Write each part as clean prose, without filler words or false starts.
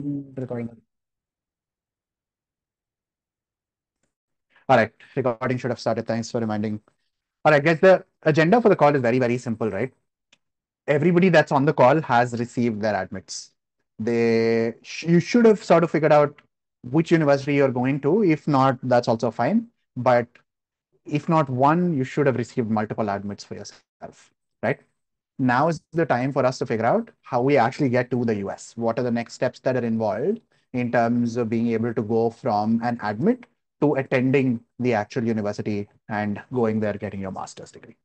Recording. All right, recording should have started. Thanks for reminding. All right, guys, the agenda for the call is very, very simple, right? Everybody that's on the call has received their admits. You should have sort of figured out which university you're going to. If not, that's also fine. But if not one, you should have received multiple admits for yourself, right? Now is the time for us to figure out how we actually get to the US. What are the next steps that are involved in terms of being able to go from an admit to attending the actual university and going there, getting your master's degree.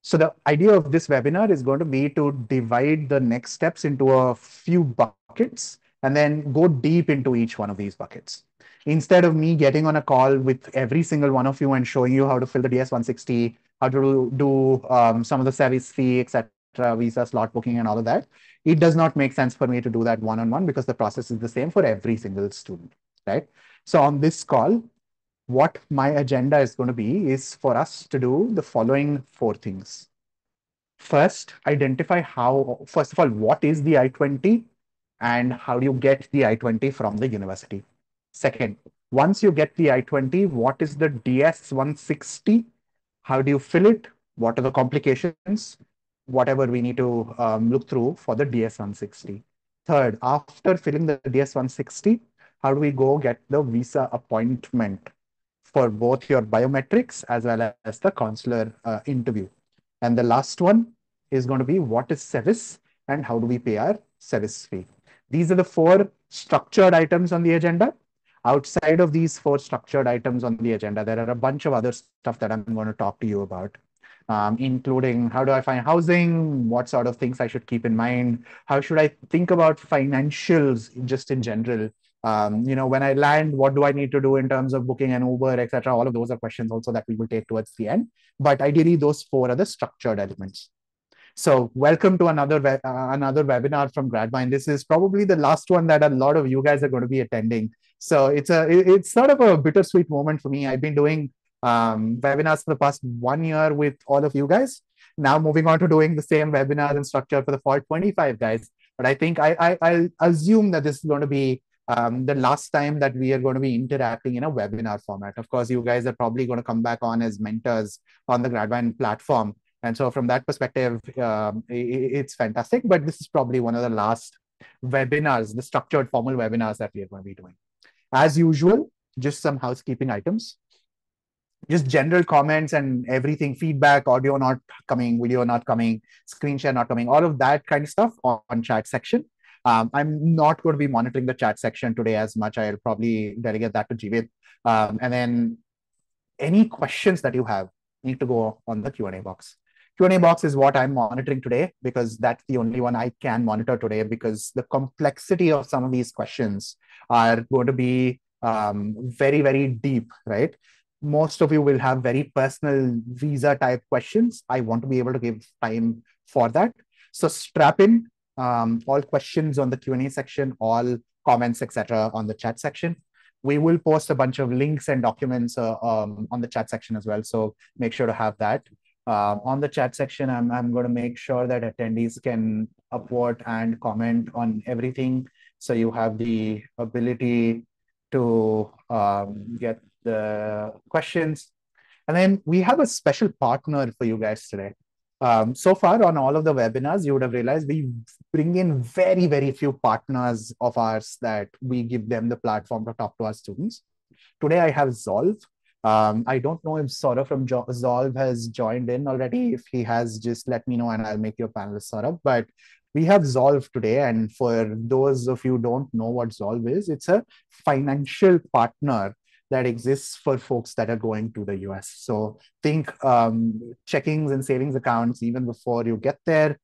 So the idea of this webinar is going to be to divide the next steps into a few buckets and then go deep into each one of these buckets. Instead of me getting on a call with every single one of you and showing you how to fill the DS-160, how to do some of the service fee, etc., visa slot booking and all of that, it does not make sense for me to do that one-on-one because the process is the same for every single student, right? So on this call, what my agenda is going to be is for us to do the following four things. First, identify first of all, what is the I-20 and how do you get the I-20 from the university? Second, once you get the I-20, what is the DS-160? How do you fill it? What are the complications? Whatever we need to look through for the DS-160. Third, after filling the DS-160, how do we go get the visa appointment for both your biometrics as well as the consular interview? And the last one is going to be what is service and how do we pay our service fee? These are the four structured items on the agenda. Outside of these four structured items on the agenda, there are a bunch of other stuff that I'm going to talk to you about, including how do I find housing, what sort of things I should keep in mind, how should I think about financials just in general. When I land, what do I need to do in terms of booking an Uber, etc. All of those are questions also that we will take towards the end. But ideally, those four are the structured elements. So welcome to another webinar from Gradvine. This is probably the last one that a lot of you guys are going to be attending. So it's sort of a bittersweet moment for me. I've been doing webinars for the past 1 year with all of you guys. Now moving on to doing the same webinar and structure for the fall 25 guys. But I think I'll assume that this is going to be the last time that we are going to be interacting in a webinar format. Of course, you guys are probably going to come back on as mentors on the Gradvine platform. And so from that perspective, it's fantastic, but this is probably one of the last webinars, the structured formal webinars that we are going to be doing. As usual, just some housekeeping items, just general comments and everything, feedback, audio not coming, video not coming, screen share not coming, all of that kind of stuff on chat section. I'm not going to be monitoring the chat section today as much. I'll probably delegate that to Jeevit. And then any questions that you have need to go on the Q&A box. Q&A box is what I'm monitoring today because that's the only one I can monitor today because the complexity of some of these questions are going to be very, very deep, right? Most of you will have very personal visa type questions. I want to be able to give time for that. So strap in, all questions on the Q&A section, all comments, etc. on the chat section. We will post a bunch of links and documents on the chat section as well. So make sure to have that. On the chat section, I'm going to make sure that attendees can upvote and comment on everything. So you have the ability to get the questions. And then we have a special partner for you guys today. So far on all of the webinars, you would have realized we bring in very, very few partners of ours that we give them the platform to talk to our students. Today I have Zolve. I don't know if Saurabh from Zolve has joined in already. If he has, just let me know and I'll make you a panelist, Saurabh. But we have Zolve today. And for those of you who don't know what Zolve is, it's a financial partner that exists for folks that are going to the US. So think checkings and savings accounts even before you get there.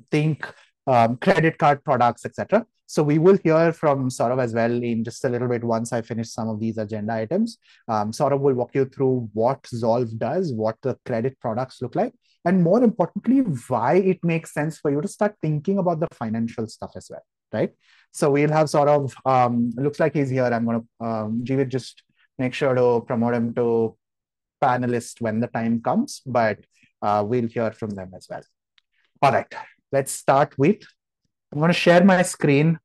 Think credit card products, etc. So we will hear from Saurabh as well in just a little bit once I finish some of these agenda items. Saurabh will walk you through what Zolve does, what the credit products look like, and more importantly, why it makes sense for you to start thinking about the financial stuff as well, right? So we'll have Saurabh, looks like he's here. I'm going to, Jeevit, just make sure to promote him to panelist when the time comes, but we'll hear from them as well. All right, let's start with, I'm going to share my screen.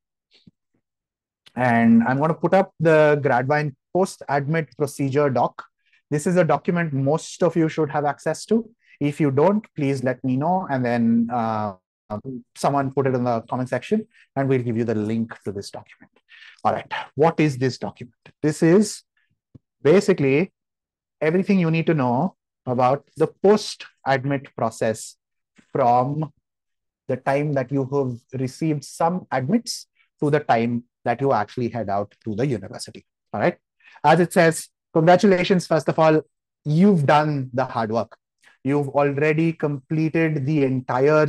And I'm going to put up the Gradvine post-admit procedure doc. This is a document most of you should have access to. If you don't, please let me know, and then someone put it in the comment section, and we'll give you the link to this document. All right, what is this document? This is basically everything you need to know about the post-admit process from the time that you have received some admits to the time that you actually head out to the university. All right. As it says, congratulations, first of all, you've done the hard work. You've already completed the entire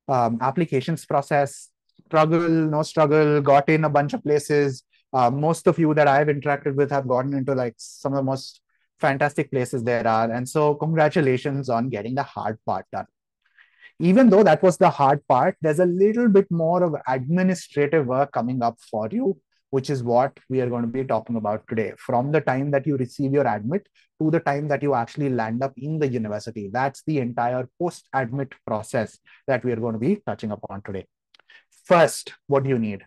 applications process, struggle, no struggle, got in a bunch of places. Most of you that I've interacted with have gotten into like some of the most fantastic places there are. And so congratulations on getting the hard part done. Even though that was the hard part, there's a little bit more of administrative work coming up for you, which is what we are going to be talking about today. From the time that you receive your admit to the time that you actually land up in the university, that's the entire post-admit process that we are going to be touching upon today. First, what do you need?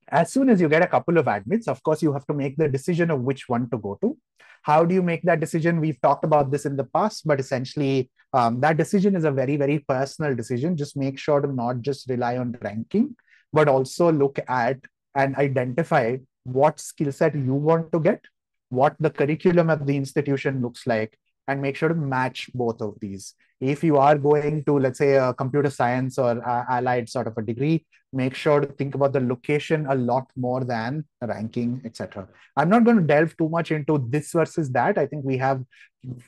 As soon as you get a couple of admits, of course, you have to make the decision of which one to go to. How do you make that decision? We've talked about this in the past, but essentially, that decision is a very, very personal decision. Just make sure to not just rely on ranking, but also look at and identify what skill set you want to get, what the curriculum of the institution looks like, and make sure to match both of these. If you are going to, let's say, a computer science or allied sort of a degree, make sure to think about the location a lot more than ranking, etc. I'm not going to delve too much into this versus that. I think we have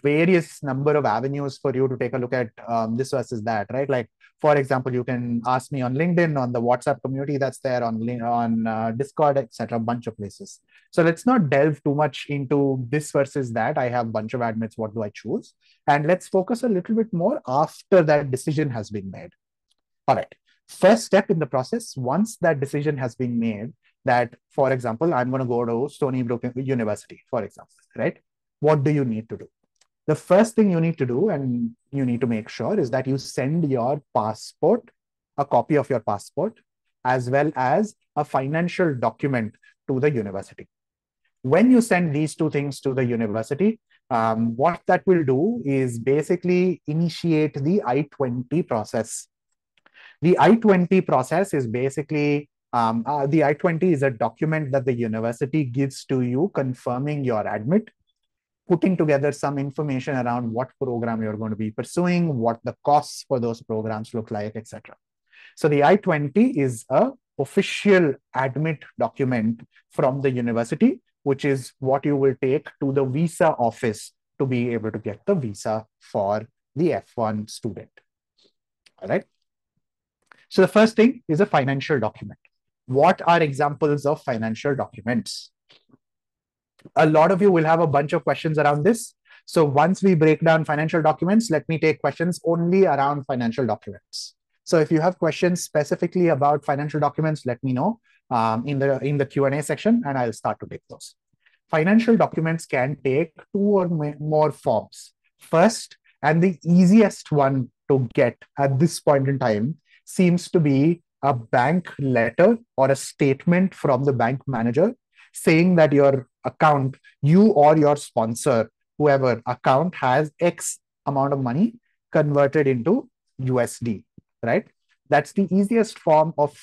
various number of avenues for you to take a look at this versus that, right? Like, for example, you can ask me on LinkedIn, on the WhatsApp community that's there, on Discord, etc., a bunch of places. So let's not delve too much into this versus that. I have a bunch of admits. What do I choose? And let's focus a little bit more after that decision has been made. All right. First step in the process, once that decision has been made, that, for example, I'm going to go to Stony Brook University, for example, right? What do you need to do? The first thing you need to do, and you need to make sure, is that you send your passport, a copy of your passport, as well as a financial document to the university. When you send these two things to the university, what that will do is basically initiate the I-20 process. The I-20 process is basically, the I-20 is a document that the university gives to you confirming your admit, putting together some information around what program you're going to be pursuing, what the costs for those programs look like, etc. So the I-20 is a official admit document from the university, which is what you will take to the visa office to be able to get the visa for the F1 student. All right. So the first thing is a financial document. What are examples of financial documents? A lot of you will have a bunch of questions around this. So once we break down financial documents, let me take questions only around financial documents. So if you have questions specifically about financial documents, let me know in the Q&A section, and I'll start to take those. Financial documents can take two or more forms. First, and the easiest one to get at this point in time, seems to be a bank letter or a statement from the bank manager saying that your account, you or your sponsor, whoever account, has X amount of money converted into USD, right? That's the easiest form of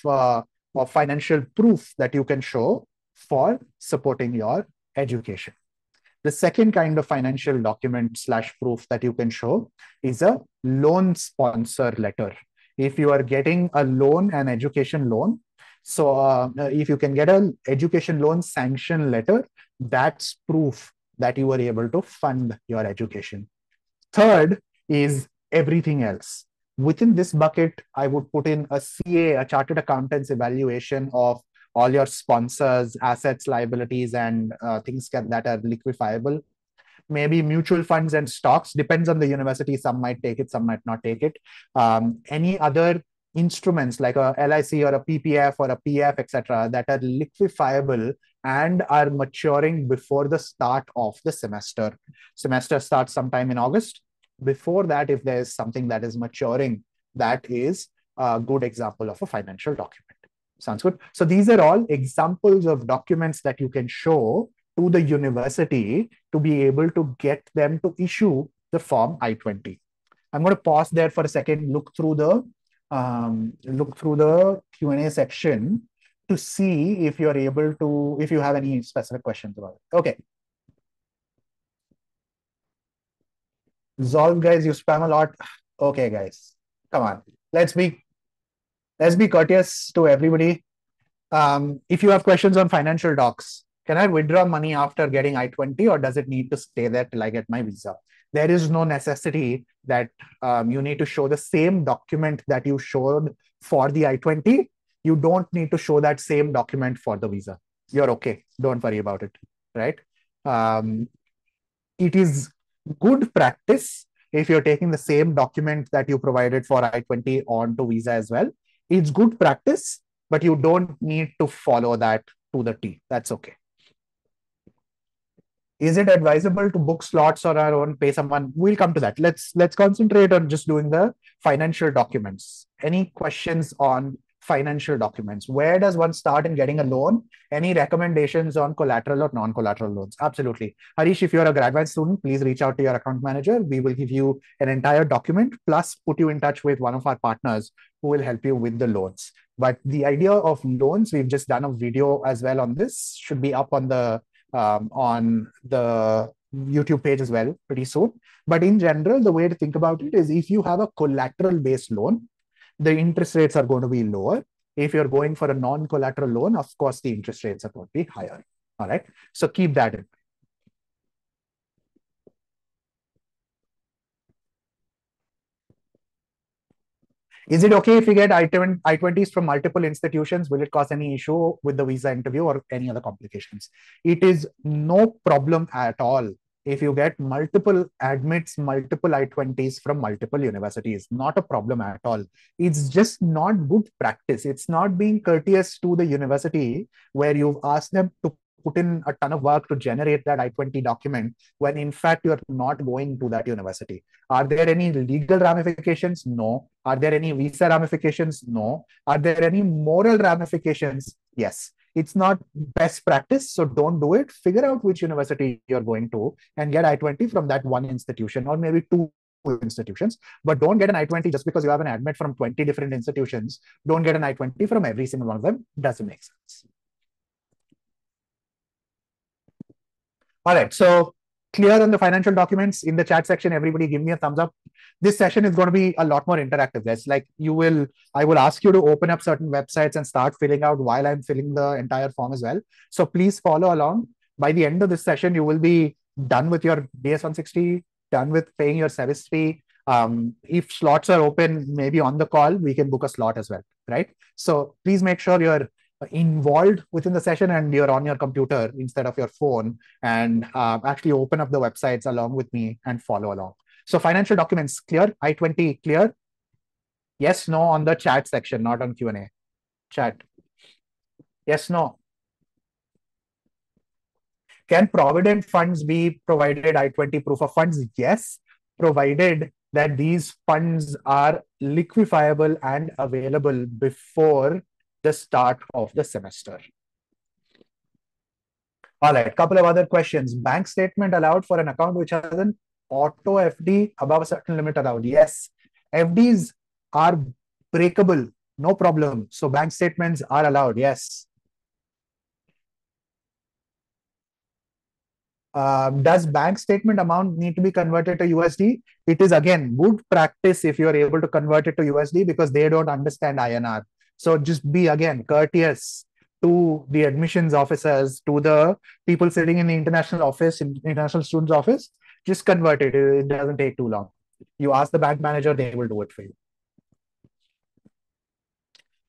financial proof that you can show for supporting your education. The second kind of financial document / proof that you can show is a loan sponsor letter. If you are getting a loan, an education loan, so if you can get an education loan sanction letter, that's proof that you were able to fund your education. Third is everything else. Within this bucket, I would put in a CA, a chartered accountant's evaluation of all your sponsors, assets, liabilities, and things that are liquefiable. Maybe mutual funds and stocks, depends on the university. Some might take it, some might not take it. Any other instruments like a LIC or a PPF or a PF, etc., that are liquefiable and are maturing before the start of the semester. Semester starts sometime in August. Before that, if there's something that is maturing, that is a good example of a financial document. Sounds good. So these are all examples of documents that you can show to the university to be able to get them to issue the form I-20. I'm going to pause there for a second, look through the Q&A section to see if you're able to, if you have any specific questions about it. Okay. Zolve, guys, you spam a lot. Okay, guys, come on. Let's be courteous to everybody. If you have questions on financial docs, can I withdraw money after getting I-20, or does it need to stay there till I get my visa? There is no necessity that you need to show the same document that you showed for the I-20. You don't need to show that same document for the visa. You're okay. Don't worry about it, right? It is good practice if you're taking the same document that you provided for I-20 onto visa as well. It's good practice, but you don't need to follow that to the T. That's okay. Is it advisable to book slots on our own, pay someone? We'll come to that. Let's concentrate on just doing the financial documents. Any questions on financial documents? Where does one start in getting a loan? Any recommendations on collateral or non-collateral loans? Absolutely. Harish, if you're a Gradvine student, please reach out to your account manager. We will give you an entire document, plus put you in touch with one of our partners who will help you with the loans. But the idea of loans, we've just done a video as well on this, should be up on the YouTube page as well pretty soon. But in general, the way to think about it is, if you have a collateral-based loan, the interest rates are going to be lower. If you're going for a non-collateral loan, of course, the interest rates are going to be higher. All right. So keep that in mind. Is it okay if we get I-20s from multiple institutions? Will it cause any issue with the visa interview or any other complications? It is no problem at all if you get multiple admits, multiple I-20s from multiple universities. Not a problem at all. It's just not good practice. It's not being courteous to the university where you've asked them to put in a ton of work to generate that I-20 document when in fact you're not going to that university. Are there any legal ramifications? No. Are there any visa ramifications? No. Are there any moral ramifications? Yes. It's not best practice, so don't do it. Figure out which university you're going to and get I-20 from that one institution, or maybe two institutions. But don't get an I-20 just because you have an admit from 20 different institutions. Don't get an I-20 from every single one of them. Doesn't make sense. All right, so clear on the financial documents. In the chat section, everybody give me a thumbs up. This session is going to be a lot more interactive, guys. Like I will ask you to open up certain websites and start filling out while I'm filling the entire form as well. So please follow along. By the end of this session, you will be done with your DS 160, done with paying your service fee. If slots are open, maybe on the call, we can book a slot as well, right? So please make sure you're involved within the session and you're on your computer instead of your phone, and actually open up the websites along with me and follow along. So financial documents, clear? I-20 clear? Yes, no on the chat section, not on Q&A. Chat. Yes, no. Can provident funds be provided I-20 proof of funds? Yes, provided that these funds are liquefiable and available before the start of the semester. All right, couple of other questions. Bank statement allowed for an account which has an auto FD above a certain limit allowed? Yes. FDs are breakable, no problem. So bank statements are allowed, yes. Does bank statement amount need to be converted to USD? It is again good practice if you're able to convert it to USD, because they don't understand INR. So just be again courteous to the admissions officers, to the people sitting in the international office, international students office. Just convert it. It doesn't take too long. You ask the bank manager, they will do it for you.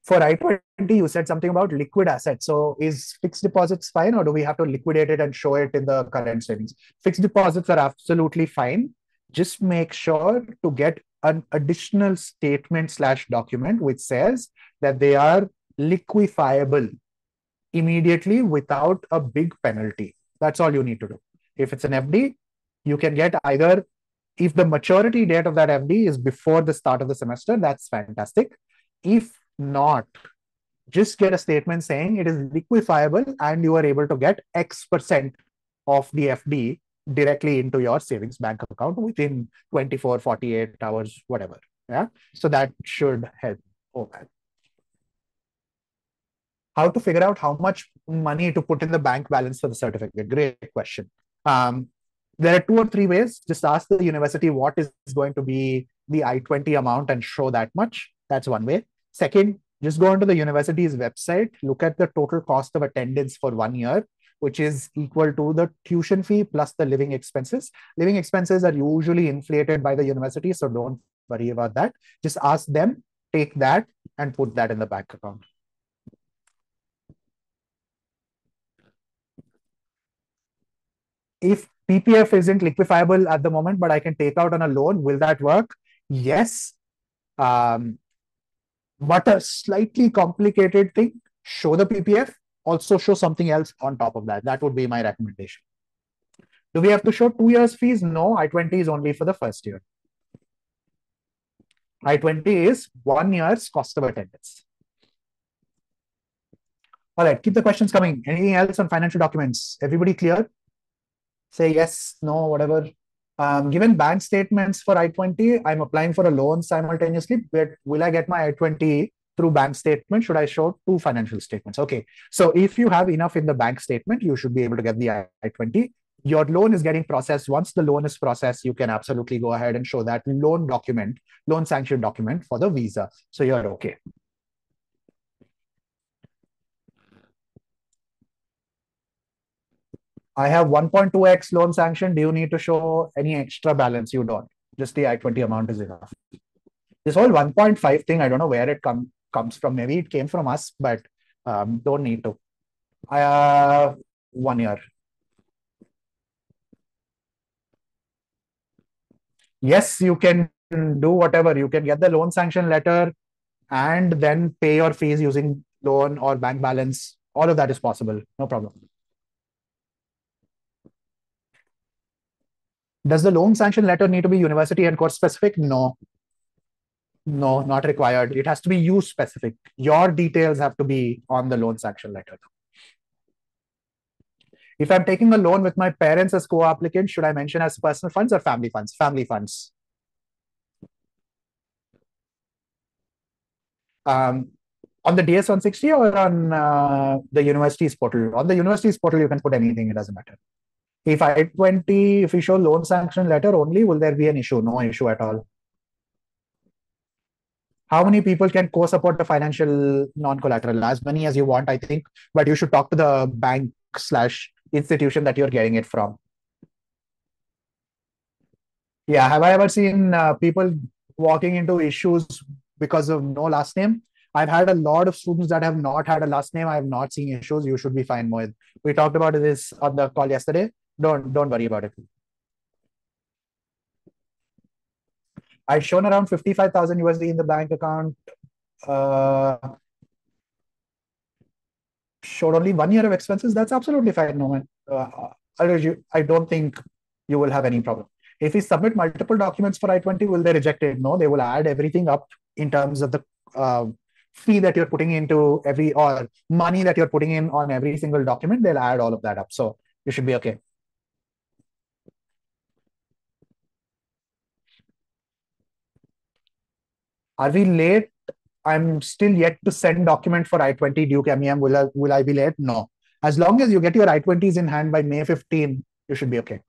For I-20, you said something about liquid assets. So is fixed deposits fine, or do we have to liquidate it and show it in the current savings? Fixed deposits are absolutely fine. Just make sure to get an additional statement / document which says that they are liquefiable immediately without a big penalty. That's all you need to do. If it's an FD, you can get either, if the maturity date of that FD is before the start of the semester, that's fantastic. If not, Just get a statement saying it is liquefiable and you are able to get X% of the FD directly into your savings bank account within 24, 48 hours, whatever. Yeah. So that should help. Oh, man. How to figure out how much money to put in the bank balance for the certificate? Great question. Um, there are 2 or 3 ways. Just ask the university what is going to be the I-20 amount and show that much. That's one way. Second, just go onto the university's website, look at the total cost of attendance for 1 year, which is equal to the tuition fee plus the living expenses. Living expenses are usually inflated by the university, so don't worry about that. Just ask them, take that, and put that in the bank account. If PPF isn't liquefiable at the moment, but I can take out on a loan, will that work? Yes. Um, but a slightly complicated thing, show the PPF, also show something else on top of that. That would be my recommendation. Do we have to show 2 years fees? No, I-20 is only for the first year. I-20 is 1 year's cost of attendance. All right, keep the questions coming. Anything else on financial documents? Everybody clear? Say yes, no, whatever. Given bank statements for I-20, I'm applying for a loan simultaneously, but will I get my I-20 through bank statement? Should I show 2 financial statements? Okay, so if you have enough in the bank statement, you should be able to get the I-20. Your loan is getting processed. Once the loan is processed, you can absolutely go ahead and show that loan document, loan sanction document for the visa. So you're okay. I have 1.2x loan sanction. Do you need to show any extra balance? You don't. Just the I-20 amount is enough. This whole 1.5 thing, I don't know where it comes from. Maybe it came from us, but don't need to. 1 year. Yes, you can do whatever. You can get the loan sanction letter and then pay your fees using loan or bank balance. All of that is possible. No problem. Does the loan sanction letter need to be university and course specific? No. No, not required. It has to be you specific. Your details have to be on the loan sanction letter. If I'm taking a loan with my parents as co-applicant, should I mention as personal funds or family funds? Family funds. On the DS-160 or on the university's portal? On the university's portal, you can put anything. It doesn't matter. If I-20, if we show loan sanction letter only, will there be an issue? No issue at all. How many people can co-support a financial non-collateral? As many as you want, I think, but you should talk to the bank slash institution that you're getting it from. Yeah, have I ever seen people walking into issues because of no last name? I've had a lot of students that have not had a last name. I have not seen issues. You should be fine, Mohit. We talked about this on the call yesterday. Don't worry about it. I've shown around 55,000 USD in the bank account. Uh, showed only 1 year of expenses. That's absolutely fine, no man. I don't think you will have any problem. If we submit multiple documents for I-20, will they reject it? No, they will add everything up in terms of the fee that you're putting into every or money that you're putting in on every single document. They'll add all of that up. So you should be okay. Are we late? I'm still yet to send document for I-20 Duke MEM. Will I be late? No. As long as you get your I-20s in hand by May 15, you should be okay.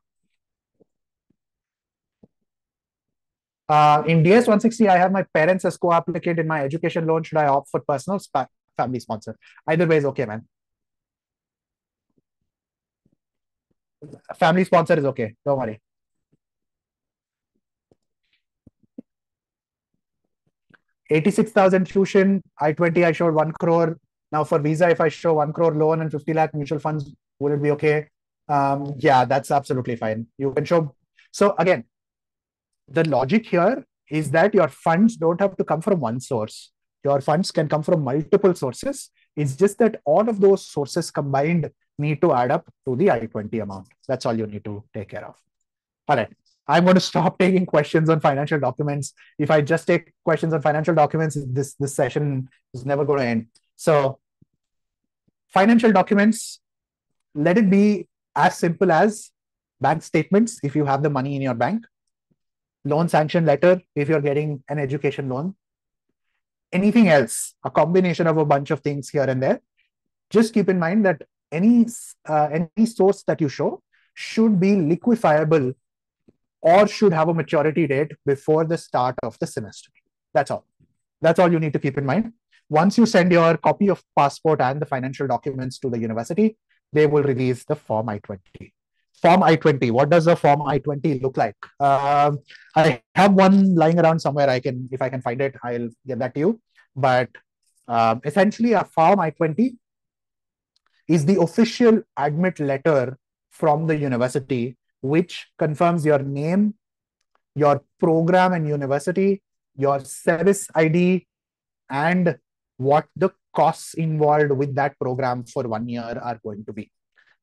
In DS-160, I have my parents as co-applicant in my education loan. Should I opt for personal family sponsor? Either way is okay, man. Family sponsor is okay. Don't worry. 86,000 tuition, I-20, I showed 1 crore. Now for visa, if I show 1 crore loan and 50 lakh mutual funds, will it be okay? Yeah, that's absolutely fine. You can show. So again, the logic here is that your funds don't have to come from one source. Your funds can come from multiple sources. It's just that all of those sources combined need to add up to the I-20 amount. That's all you need to take care of. All right. I'm going to stop taking questions on financial documents. If I just take questions on financial documents, this session is never going to end. So financial documents, let it be as simple as bank statements if you have the money in your bank, loan sanction letter if you're getting an education loan, anything else, a combination of a bunch of things here and there. Just keep in mind that any source that you show should be liquefiable or should have a maturity date before the start of the semester. That's all. That's all you need to keep in mind. Once you send your copy of passport and the financial documents to the university, they will release the Form I-20. Form I-20. What does the Form I-20 look like? I have one lying around somewhere. If I can find it, I'll get that to you. But essentially, a Form I-20 is the official admit letter from the university, which confirms your name, your program and university, your service ID, and what the costs involved with that program for 1 year are going to be.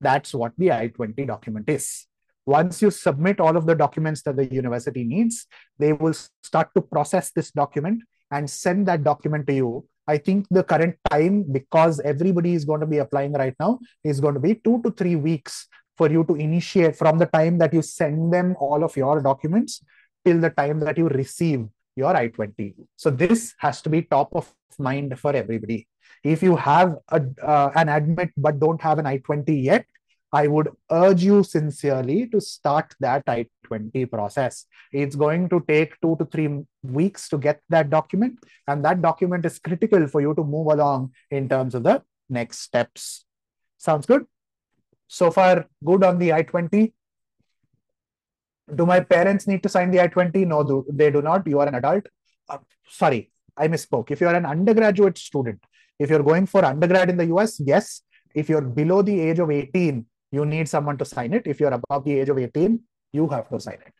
That's what the I-20 document is. Once you submit all of the documents that the university needs, they will start to process this document and send that document to you. I think the current time, because everybody is going to be applying right now, is going to be 2 to 3 weeks for you to initiate from the time that you send them all of your documents till the time that you receive your I-20. So this has to be top of mind for everybody. If you have an admit but don't have an I-20 yet, I would urge you sincerely to start that I-20 process. It's going to take 2 to 3 weeks to get that document, and that document is critical for you to move along in terms of the next steps. Sounds good? So far, good on the I-20. Do my parents need to sign the I-20? No, they do not. You are an adult. Sorry, I misspoke. If you're an undergraduate student, if you're going for undergrad in the US, yes. If you're below the age of 18, you need someone to sign it. If you're above the age of 18, you have to sign it.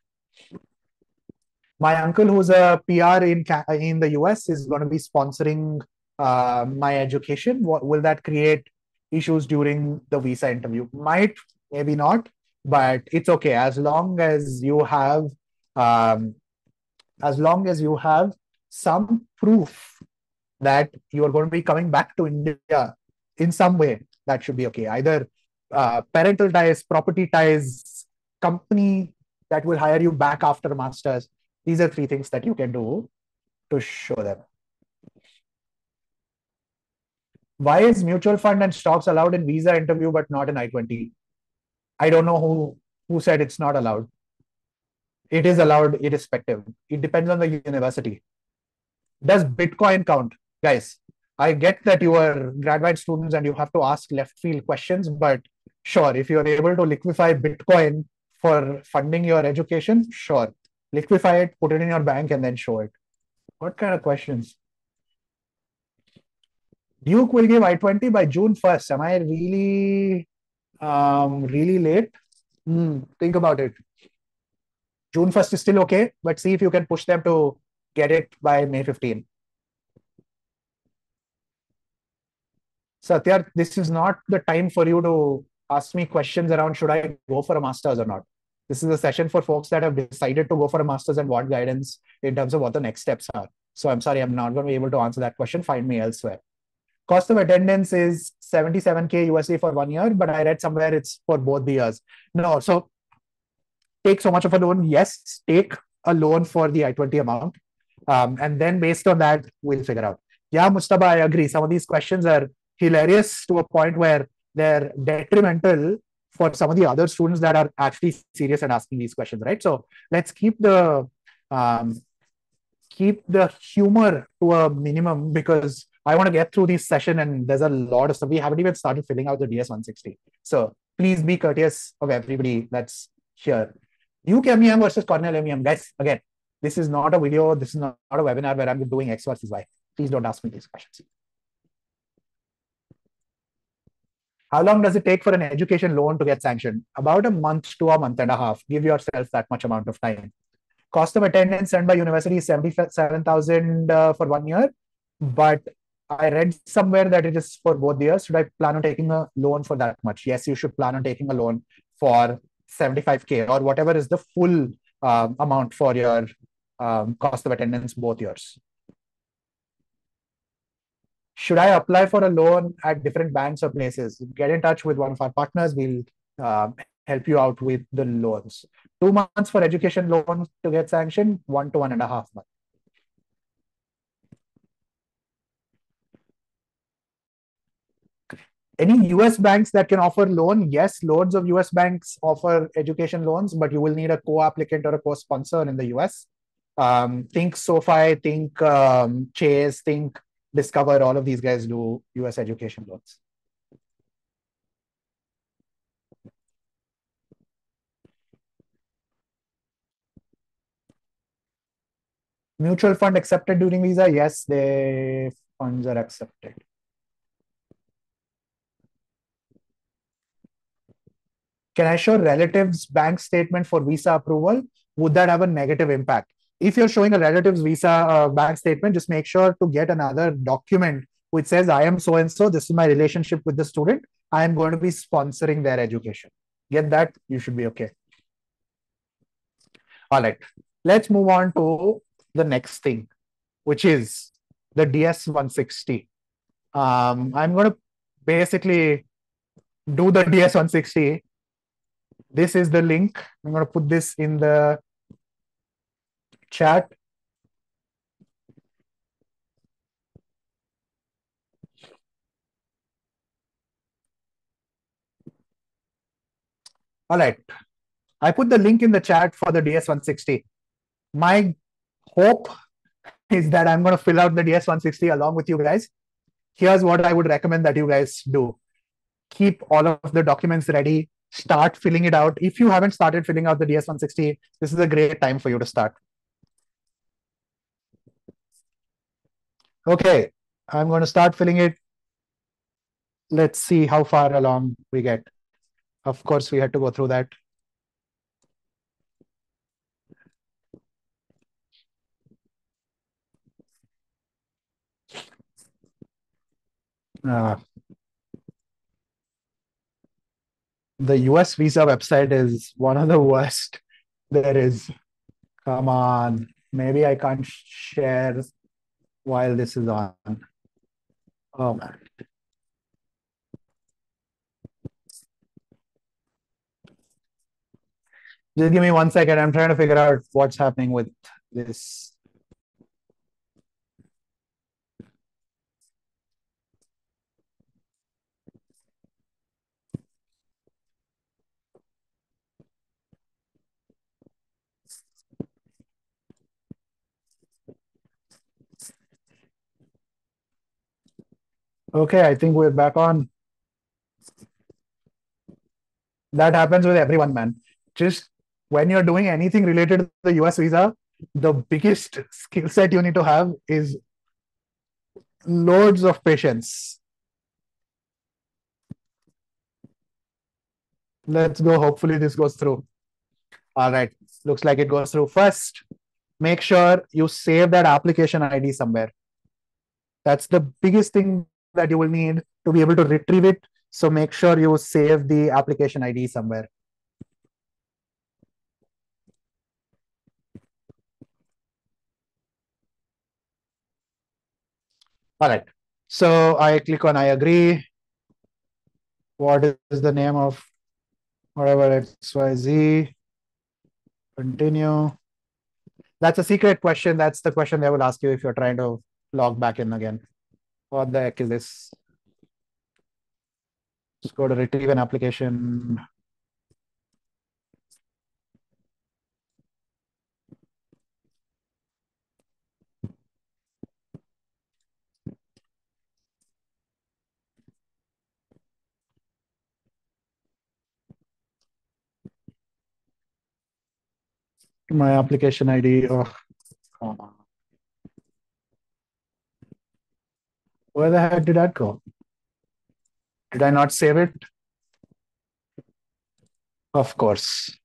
My uncle, who's a PR in the US, is going to be sponsoring my education. Will that create issues during the visa interview? Might, maybe not, but it's okay as long as you have some proof that you are going to be coming back to India in some way. That should be okay. Either parental ties, property ties, company that will hire you back after masters. These are 3 things that you can do to show them. Why is mutual fund and stocks allowed in visa interview but not in I-20? I don't know who said it's not allowed. It is allowed irrespective. It depends on the university. Does Bitcoin count? Guys, I get that you are Gradvine students and you have to ask left field questions, but sure, if you're able to liquefy Bitcoin for funding your education, sure. Liquefy it, put it in your bank, and then show it. What kind of questions? Duke will give I-20 by June 1st. Am I really late? Think about it. June 1st is still okay, but see if you can push them to get it by May 15. Satya, this is not the time for you to ask me questions around should I go for a master's or not. This is a session for folks that have decided to go for a master's and want guidance in terms of what the next steps are. So I'm sorry, I'm not going to be able to answer that question. Find me elsewhere. Cost of attendance is 77K USD for 1 year, but I read somewhere it's for both the years. No, so take so much of a loan. Yes, take a loan for the I-20 amount. And then based on that, we'll figure out. Yeah, Mustafa, I agree. Some of these questions are hilarious to a point where they're detrimental for some of the other students that are actually serious and asking these questions, right? So let's keep the humor to a minimum because I want to get through this session and there's a lot of stuff. We haven't even started filling out the DS-160. So please be courteous of everybody that's here. Duke MEM versus Cornell MEM. Guys, again, this is not a video. This is not a webinar where I'm doing X versus Y. Please don't ask me these questions. How long does it take for an education loan to get sanctioned? About a month to a month and a half. Give yourself that much amount of time. Cost of attendance earned by university is 77,000 for 1 year. But I read somewhere that it is for both years. Should I plan on taking a loan for that much? Yes, you should plan on taking a loan for 75K or whatever is the full amount for your cost of attendance both years. should I apply for a loan at different banks or places? Get in touch with one of our partners. We'll help you out with the loans. 2 months for education loans to get sanctioned, 1 to 1.5 months. Any US banks that can offer loan? Yes, loads of US banks offer education loans, but you will need a co-applicant or a co-sponsor in the US. Think SoFi, think Chase, think Discover. All of these guys do US education loans. Mutual fund accepted during visa? Yes, the funds are accepted. Can I show relatives bank statement for visa approval? Would that have a negative impact? If you're showing a relative's visa bank statement, just make sure to get another document which says, I am so and so, this is my relationship with the student, I am going to be sponsoring their education. Get that? You should be okay. All right. Let's move on to the next thing, which is the DS 160. I'm going to basically do the DS 160. This is the link. I'm going to put this in the chat. All right. I put the link in the chat for the DS 160. My hope is that I'm going to fill out the DS 160 along with you guys. Here's what I would recommend that you guys do. Keep all of the documents ready. Start filling it out. If you haven't started filling out the DS 160, this is a great time for you to start. Okay, I'm going to start filling it. Let's see how far along we get. Of course, we had to go through that. Uh, the US visa website is one of the worst there is. Come on. Maybe I can't share while this is on. Oh man. Just give me 1 second. I'm trying to figure out what's happening with this. Okay, I think we're back on. That happens with everyone, man. Just when you're doing anything related to the US visa, the biggest skill set you need to have is loads of patience. Let's go. Hopefully, this goes through. All right. Looks like it goes through. First, make sure you save that application ID somewhere. That's the biggest thing that you will need to be able to retrieve it. So make sure you save the application ID somewhere. All right. So I click on I agree. What is the name of whatever XYZ? Continue. That's a secret question. That's the question they will ask you if you're trying to log back in again. What the heck is this? Let's go to retrieve an application. My application ID. Oh, come on. Where the heck did that go? Did I not save it? Of course.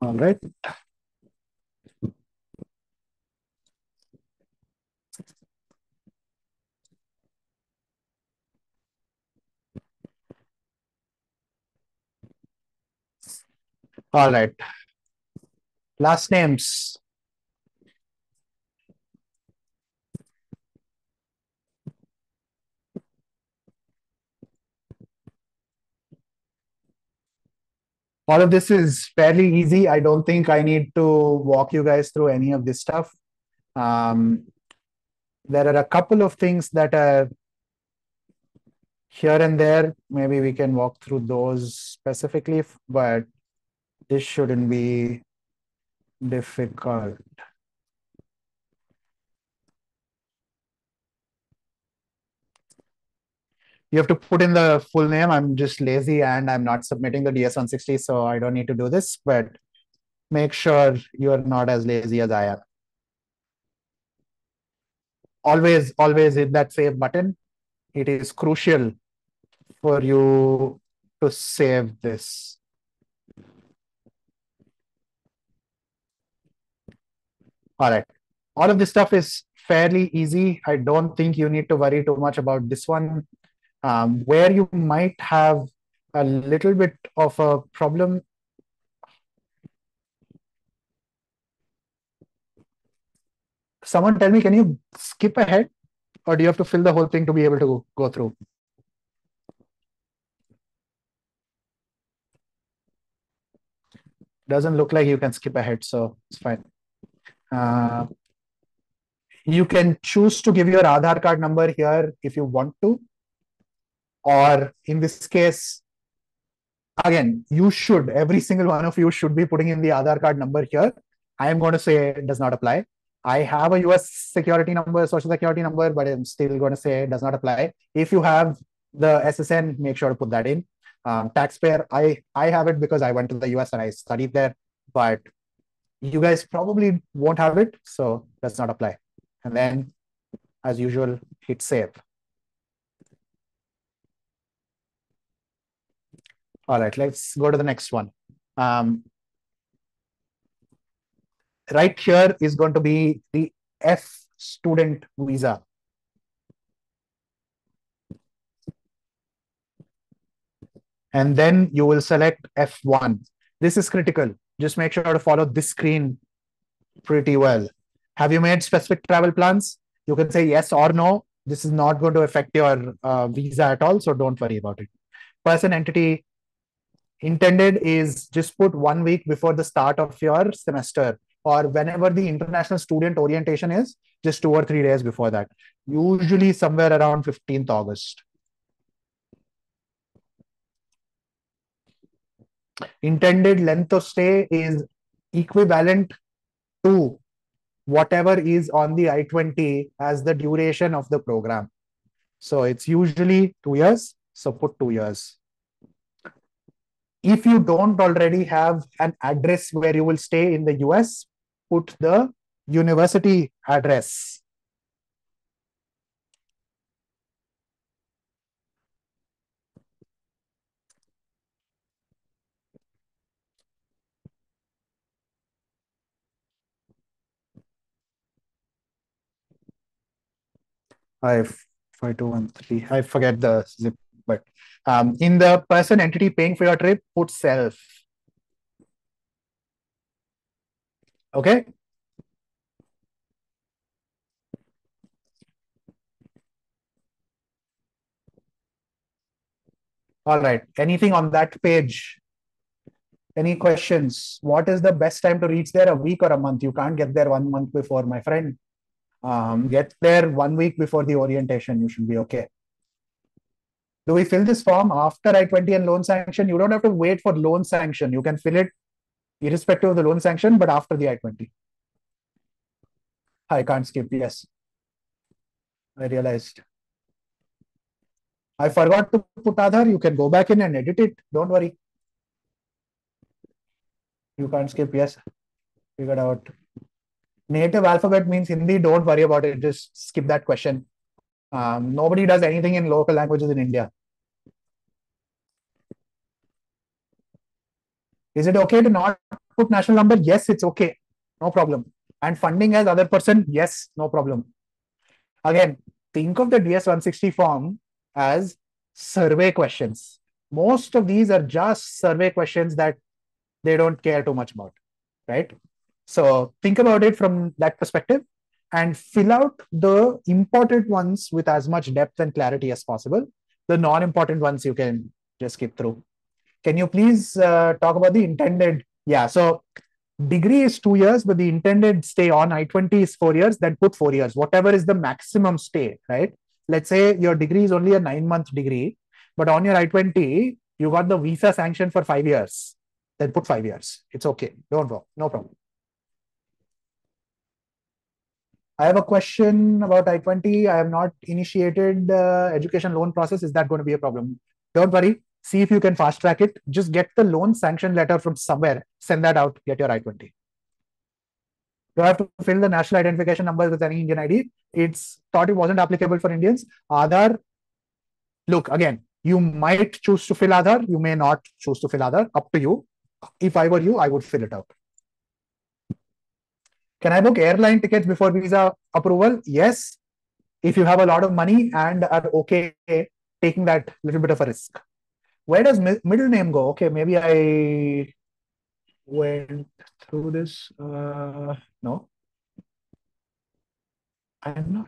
All right. All right. Last names. All of this is fairly easy. I don't think I need to walk you guys through any of this stuff. Um, there are a couple of things that are here and there. Maybe we can walk through those specifically, but this shouldn't be difficult. You have to put in the full name. I'm just lazy and I'm not submitting the DS-160, so I don't need to do this, but make sure you're not as lazy as I am. Always hit that save button. It is crucial for you to save this. All right. All of this stuff is fairly easy. I don't think you need to worry too much about this one. Where you might have a little bit of a problem. Someone tell me, can you skip ahead, or do you have to fill the whole thing to be able to go through? Doesn't look like you can skip ahead, so it's fine. You can choose to give your Aadhaar card number here if you want to, or in this case, again, every single one of you should be putting in the Aadhaar card number here. I am going to say it does not apply. I have a US security number, social security number, but I'm still going to say it does not apply. If you have the SSN, make sure to put that in. Taxpayer, I have it because I went to the US and I studied there, but you guys probably won't have it, so does not apply. And then, as usual, hit save. All right, let's go to the next one. Right here is going to be the F student visa. And then you will select F1. This is critical. Just make sure to follow this screen pretty well. Have you made specific travel plans? You can say yes or no. This is not going to affect your visa at all, so don't worry about it. Person entity intended is just put 1 week before the start of your semester, or whenever the international student orientation is, just 2 or 3 days before that. Usually somewhere around 15th August. Intended length of stay is equivalent to whatever is on the I-20 as the duration of the program. So it's usually 2 years. So put 2 years. If you don't already have an address where you will stay in the US, put the university address. I 5213. I forget the zip, but in the person entity paying for your trip, put self. Okay. All right. Anything on that page? Any questions? What is the best time to reach there? A week or a month? You can't get there 1 month before, my friend. Get there 1 week before the orientation. You should be okay. Do we fill this form after I-20 and loan sanction? You don't have to wait for loan sanction. You can fill it irrespective of the loan sanction, but after the I-20. I can't skip. Yes. I realized. I forgot to put Aadhaar. You can go back in and edit it. Don't worry. You can't skip. Yes. Figured out. Native alphabet means Hindi. Don't worry about it. Just skip that question. Nobody does anything in local languages in India. Is it okay to not put national number, yes, it's okay, no problem. And funding as other person, yes, no problem. Again, think of the DS 160 form as survey questions. Most of these are just survey questions that they don't care too much about, right? So think about it from that perspective and fill out the important ones with as much depth and clarity as possible. The non-important ones you can just skip through. Can you please talk about the intended? Yeah, so degree is 2 years, but the intended stay on I-20 is 4 years, then put 4 years, whatever is the maximum stay, right? Let's say your degree is only a 9-month degree, but on your I-20, you got the visa sanction for 5 years, then put 5 years. It's okay. Don't go. No problem. I have a question about I-20. I have not initiated education loan process. Is that going to be a problem? Don't worry. See if you can fast track it. Just get the loan sanction letter from somewhere. Send that out. Get your I-20. You have to fill the national identification number with any Indian ID. It's thought it wasn't applicable for Indians. Aadhaar, look, again, you might choose to fill Aadhaar. You may not choose to fill Aadhaar. Up to you. If I were you, I would fill it out. Can I book airline tickets before visa approval? Yes, if you have a lot of money and are okay taking that little bit of a risk. Where does middle name go? Okay, maybe I went through this. No, I'm not.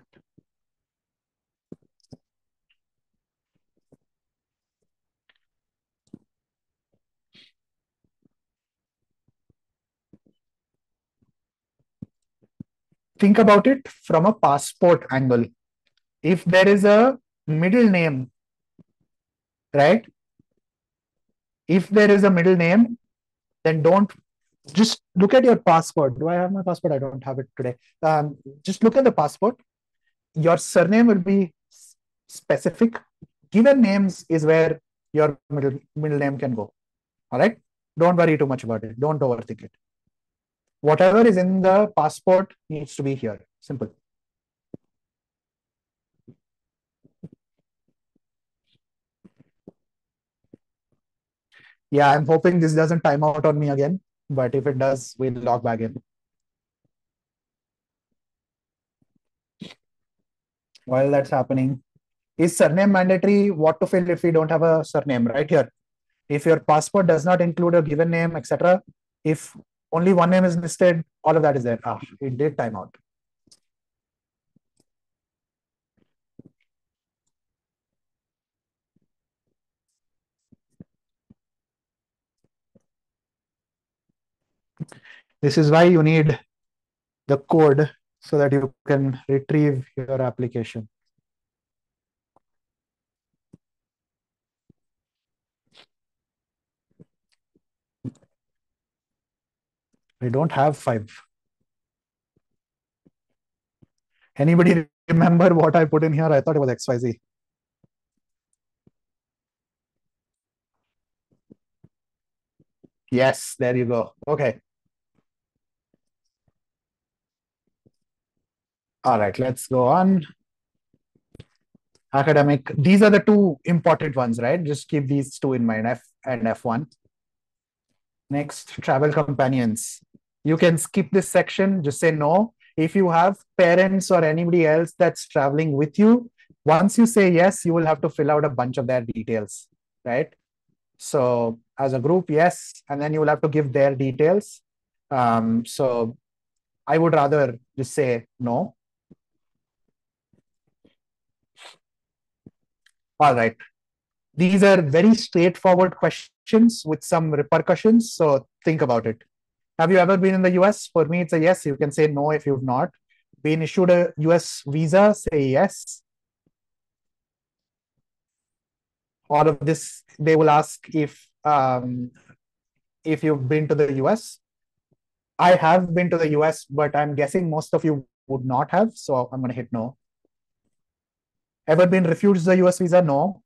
Think about it from a passport angle. If there is a middle name, right? If there is a middle name, then don't just look at your passport. Do I have my passport? I don't have it today. Just look at the passport. Your surname will be specific. Given names is where your middle name can go. All right. Don't worry too much about it. Don't overthink it. Whatever is in the passport needs to be here. Simple. Yeah, I'm hoping this doesn't time out on me again. But if it does, we'll log back in. While that's happening, is surname mandatory? What to fill if we don't have a surname? Right here. If your passport does not include a given name, etc., if only one name is listed, all of that is there. It did time out. This is why you need the code so that you can retrieve your application. I don't have 5. Anybody remember what I put in here? I thought it was XYZ. Yes, there you go. Okay. All right, let's go on. Academic. These are the two important ones, right? Just keep these two in mind, F and F1. Next, travel companions. You can skip this section, just say no. If you have parents or anybody else that's traveling with you, once you say yes, you will have to fill out a bunch of their details, right? So as a group, yes, and then you will have to give their details. So I would rather just say no. All right. These are very straightforward questions with some repercussions. So think about it. Have you ever been in the US? For me, it's a yes. You can say no if you've not. Been issued a US visa, say yes. All of this, they will ask if you've been to the US. I have been to the US, but I'm guessing most of you would not have. So I'm going to hit no. Ever been refused the US visa? No.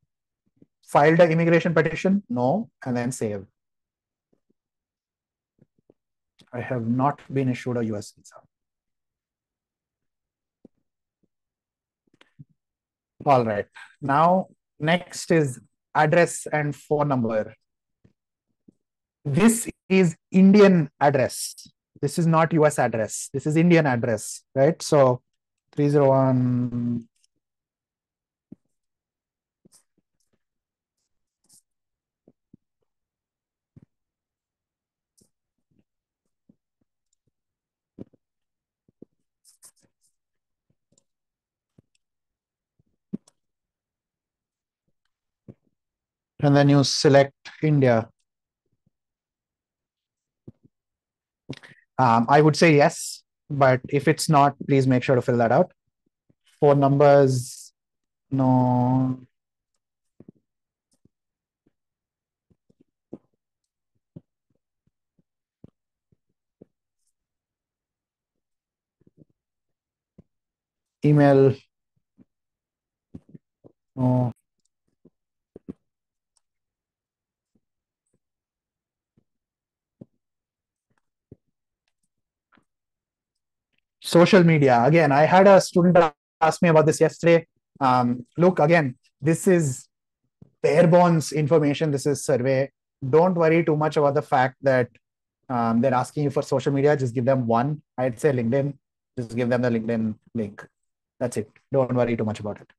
Filed an immigration petition? No. And then save. I have not been issued a US visa. All right. Now, next is address and phone number. This is Indian address. This is not US address. This is Indian address, right? So 301. And then you select India. I would say yes, but if it's not, please make sure to fill that out. Phone numbers, no. Email, no. Social media. Again, I had a student ask me about this yesterday. Look, again, this is bare bones information. This is survey. Don't worry too much about the fact that they're asking you for social media. Just give them one. I'd say LinkedIn. Just give them the LinkedIn link. That's it. Don't worry too much about it.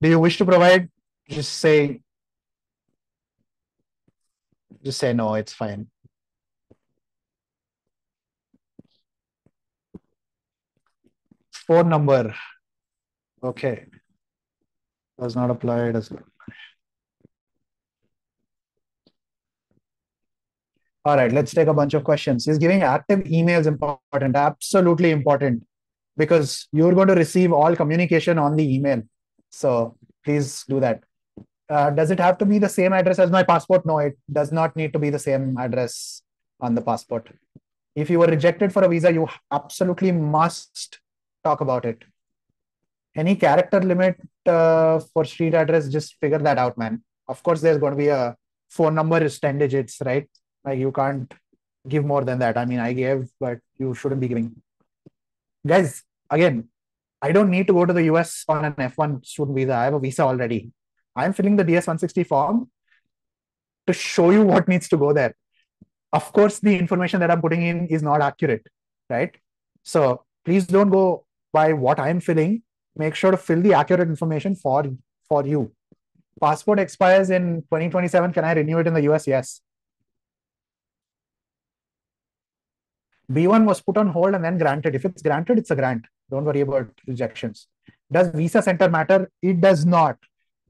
Do you wish to provide? Just say no. It's fine. Phone number. Okay. Does not apply. Does not. All right, let's take a bunch of questions. Is giving active emails important? Absolutely important, because you're going to receive all communication on the email. So please do that. Does it have to be the same address as my passport? No, it does not need to be the same address on the passport. If you were rejected for a visa, you absolutely must talk about it. Any character limit for street address, just figure that out, man. Of course, there's going to be a phone number is 10 digits, right? Like you can't give more than that. I mean, I gave, but you shouldn't be giving. Guys, again, I don't need to go to the US on an F1 student visa. I have a visa already. I'm filling the DS-160 form to show you what needs to go there. Of course, the information that I'm putting in is not accurate, right? So please don't go by what I'm filling. Make sure to fill the accurate information for you. Passport expires in 2027. Can I renew it in the US? Yes. B1 was put on hold and then granted. If it's granted, it's a grant. Don't worry about rejections. Does visa center matter? It does not.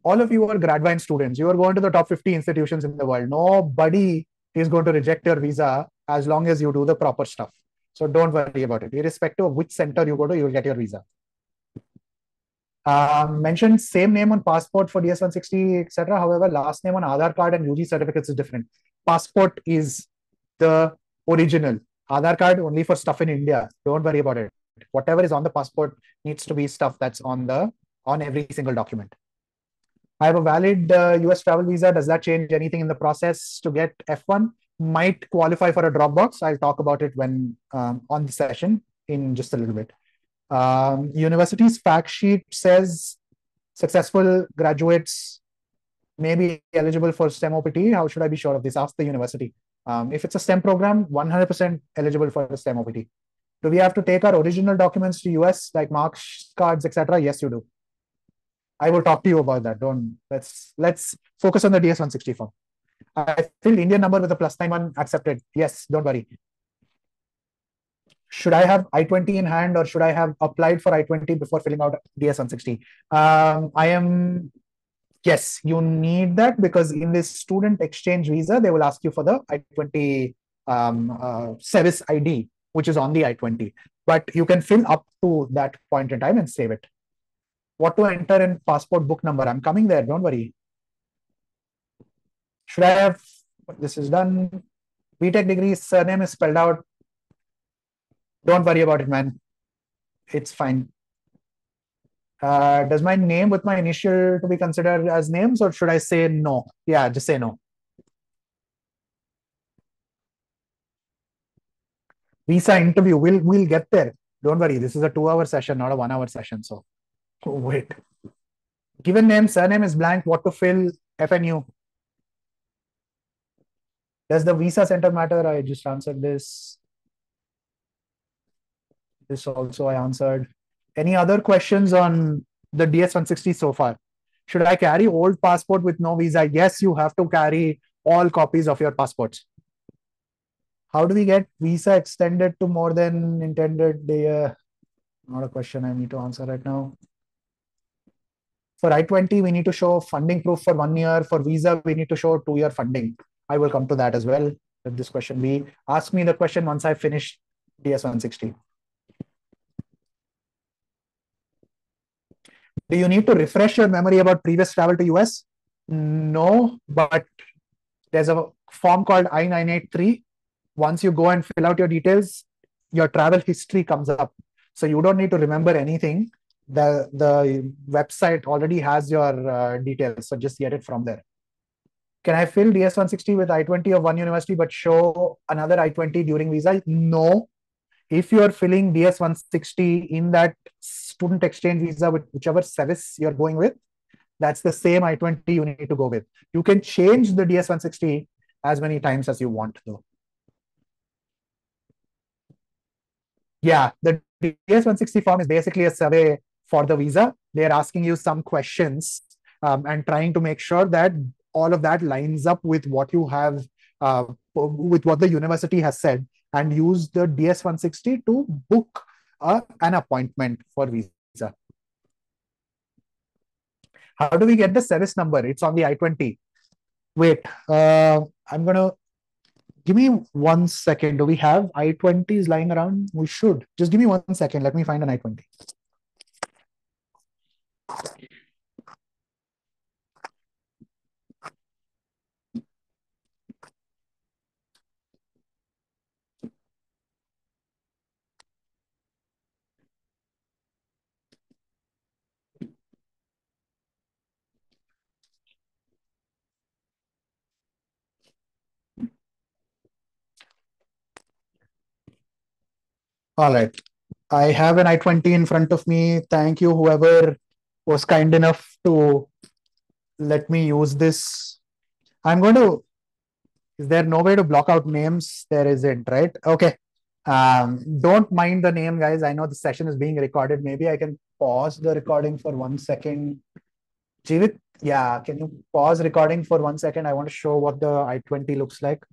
All of you are Gradvine students. You are going to the top 50 institutions in the world. Nobody is going to reject your visa as long as you do the proper stuff. So don't worry about it. Irrespective of which center you go to, you will get your visa. Mention same name on passport for DS-160, etc. However, last name on Aadhaar card and UG certificates is different. Passport is the original. Aadhaar card only for stuff in India. Don't worry about it. Whatever is on the passport needs to be stuff that's on every single document. I have a valid US travel visa. Does that change anything in the process to get F1? Might qualify for a Dropbox. I'll talk about it when on the session in just a little bit. University's fact sheet says successful graduates may be eligible for STEM OPT. How should I be sure of this? Ask the university. If it's a STEM program, 100% eligible for a STEM OPT. Do we have to take our original documents to US, like marks, cards, etc.? Yes, you do. I will talk to you about that. Let's focus on the DS-160 form. I filled Indian number with a +91 accepted. Yes, don't worry. Should I have I-20 in hand, or should I have applied for I-20 before filling out DS-160? Yes, you need that, because in this student exchange visa, they will ask you for the I-20 service ID, which is on the I-20. But you can fill up to that point in time and save it. What to enter in passport book number? I'm coming there, don't worry. Should I have, this is done. BTech degree, surname is spelled out. Don't worry about it, man. It's fine. Does my name with my initial to be considered as names, or should I say no? Yeah, just say no. Visa interview, we'll get there. Don't worry. This is a 2-hour session, not a 1-hour session. So wait. Given name, surname is blank. What to fill? FNU. Does the visa center matter? I just answered this. This also I answered. Any other questions on the DS-160 so far? Should I carry old passport with no visa? Yes, you have to carry all copies of your passports. How do we get visa extended to more than intended? Not a question I need to answer right now. For I-20, we need to show funding proof for 1 year. For visa, we need to show 2 year funding. I will come to that as well. Let this question be. Ask me the question once I finish DS-160. Do you need to refresh your memory about previous travel to US? No, but there's a form called I-983. Once you go and fill out your details, your travel history comes up. So you don't need to remember anything. The website already has your details. So just get it from there. Can I fill DS-160 with I-20 of one university but show another I-20 during visa? No. If you are filling DS-160 in that student exchange visa with whichever service you're going with, that's the same I-20 you need to go with. You can change the DS-160 as many times as you want, though. Yeah, the DS-160 form is basically a survey for the visa. They're asking you some questions and trying to make sure that all of that lines up with what you have, with what the university has said, and use the DS-160 to book an appointment for visa. How do we get the service number? It's on the I-20. Wait, I'm going to give me 1 second. Do we have I-20s lying around? We should. Just give me 1 second. Let me find an I-20. All right. I have an I-20 in front of me. Thank you, whoever was kind enough to let me use this. I'm going to, is there no way to block out names? There isn't, right? Okay. Don't mind the name, guys. I know the session is being recorded. Maybe I can pause the recording for 1 second. Jeevit, yeah, can you pause recording for 1 second? I want to show what the I-20 looks like.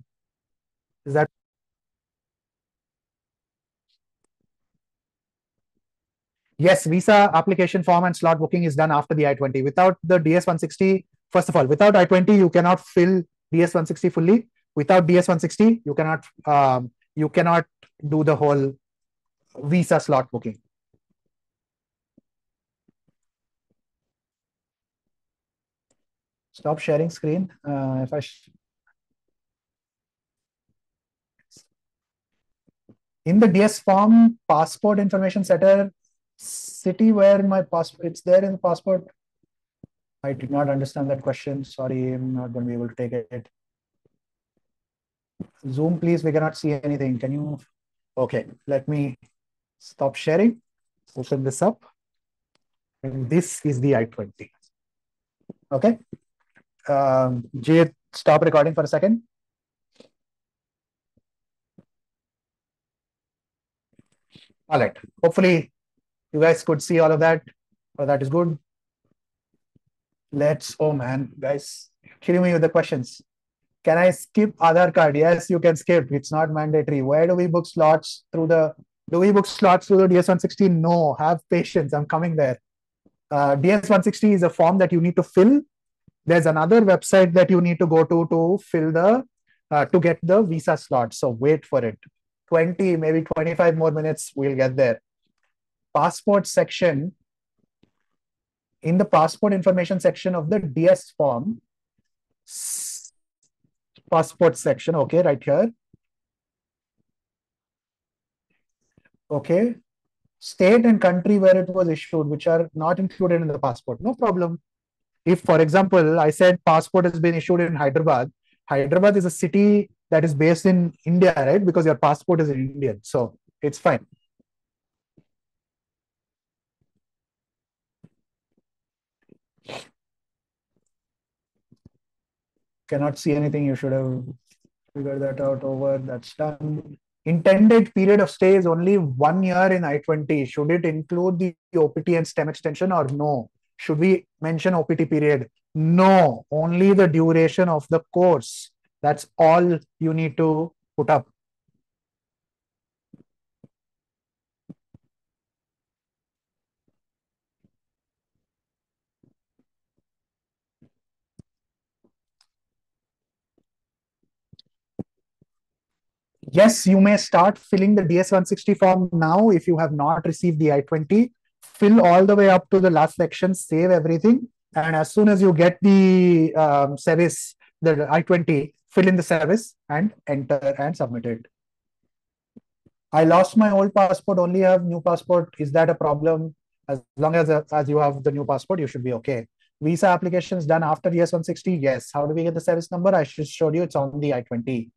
Is that Yes, visa application form and slot booking is done after the I-20. Without the DS-160, first of all, without I-20, you cannot fill DS-160 fully. Without DS-160, you cannot do the whole visa slot booking. Stop sharing screen. If I in the DS form, passport information setter, city where my passport, it's there in the passport. I did not understand that question. Sorry, I'm not going to be able to take it. Zoom, please. We cannot see anything. Can you? Okay, let me stop sharing. Open this up. And this is the I-20. Okay. Jay, stop recording for a second. All right. Hopefully, you guys could see all of that. Oh, that is good. Oh man, guys, killing me with the questions. Can I skip Aadhaar card? Yes, you can skip. It's not mandatory. Where do we book slots through the? Do we book slots through the DS-160? No. Have patience. I'm coming there. DS-160 is a form that you need to fill. There's another website that you need to go to fill to get the visa slot. So wait for it. 20, maybe 25 more minutes, we'll get there. Passport section. In the passport information section of the DS form, passport section, okay, right here. Okay. State and country where it was issued, which are not included in the passport. No problem. If, for example, I said passport has been issued in Hyderabad, Hyderabad is a city that is based in India, right? Because your passport is in Indian. So it's fine. Cannot see anything. You should have figured that out. Over. That's done. Intended period of stay is only 1 year in I-20. Should it include the OPT and STEM extension or no? Should we mention OPT period? No, only the duration of the course. That's all you need to put up. Yes, you may start filling the DS-160 form now if you have not received the I-20. Fill all the way up to the last section, save everything, and as soon as you get the service, the I-20, fill in the service and enter and submit it. I lost my old passport, only have new passport. Is that a problem? As long as you have the new passport, you should be okay. Visa applications done after DS-160? Yes. How do we get the service number? I just showed you. It's on the I-20.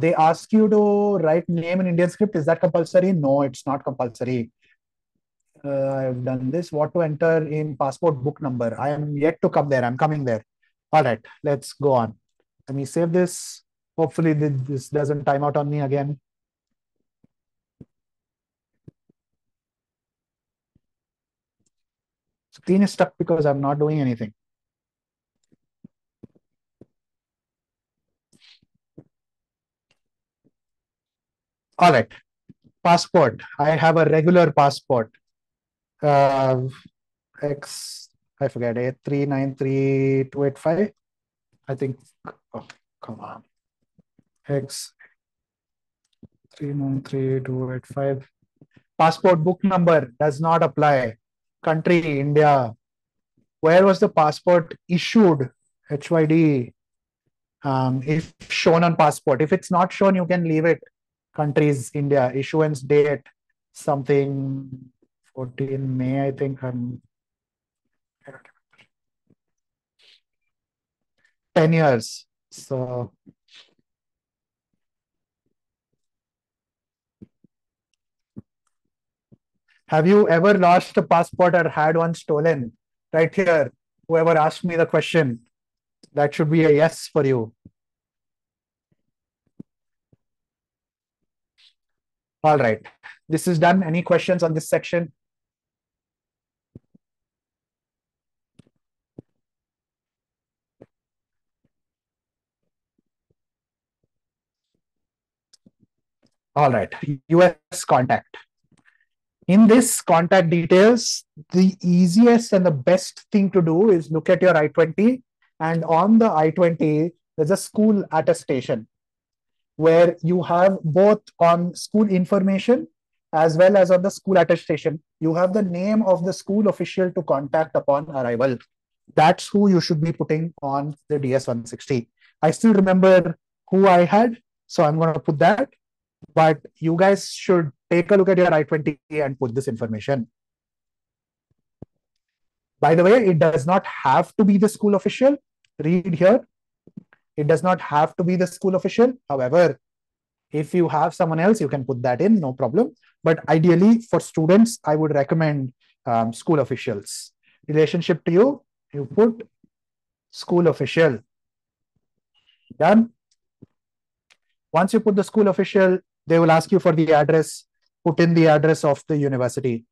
They ask you to write name in Indian script. Is that compulsory? No, it's not compulsory. I've done this. What to enter in passport book number? I am yet to come there. I'm coming there. All right, let's go on. Let me save this. Hopefully this doesn't time out on me again. Screen is stuck because I'm not doing anything. All right, passport. I have a regular passport. X, I forget, 8393285. I think, oh, come on. X 393,285. Passport book number does not apply. Country, India. Where was the passport issued? HYD. If shown on passport. If it's not shown, you can leave it. Countries, India. Issuance date, something 14 May, I think. I don't remember. 10 years. So have you ever lost a passport or had one stolen? Right here, whoever asked me the question, that should be a yes for you. All right. This is done. Any questions on this section? All right. US contact. In this contact details, the easiest and the best thing to do is look at your I-20, and on the I-20, there's a school attestation where you have both on school information as well as on the school attestation, you have the name of the school official to contact upon arrival. That's who you should be putting on the DS-160. I still remember who I had, so I'm going to put that. But you guys should take a look at your I-20 and put this information. By the way, it does not have to be the school official. Read here. It does not have to be the school official. However, if you have someone else, you can put that in, no problem. But ideally, for students, I would recommend school officials. Relationship to you, you put school official. Done. Once you put the school official, they will ask you for the address. Put in the address of the university.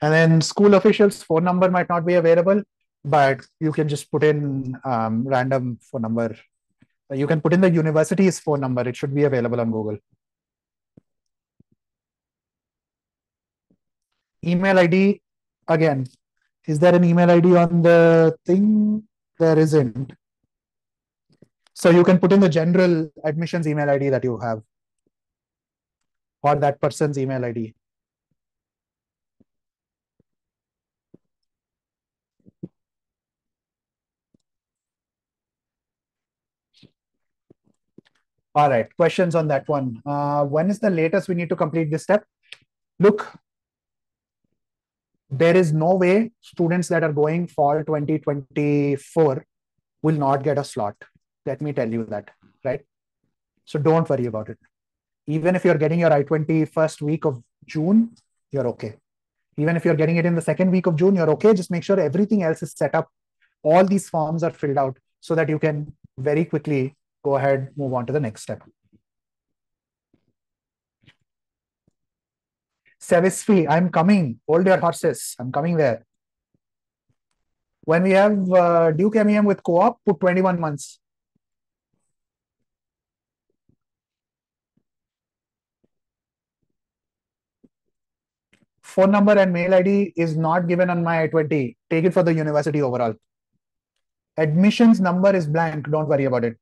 And then school officials' phone number might not be available, but you can just put in random phone number. You can put in the university's phone number. It should be available on Google. Email ID, again, is there an email ID on the thing? There isn't. So you can put in the general admissions email ID that you have, or that person's email ID. All right, questions on that one. When is the latest we need to complete this step? Look, There is no way students that are going fall 2024 will not get a slot. Let me tell you that, right? So don't worry about it. Even if you're getting your I-20 first week of June, you're okay. Even if you're getting it in the second week of June, you're okay. Just make sure everything else is set up. All these forms are filled out so that you can very quickly go ahead, move on to the next step. Service fee, I'm coming. Hold your horses. I'm coming there. When we have Duke MEM with co-op, put 21 months. Phone number and mail ID is not given on my I-20. Take it for the university overall. Admissions number is blank. Don't worry about it.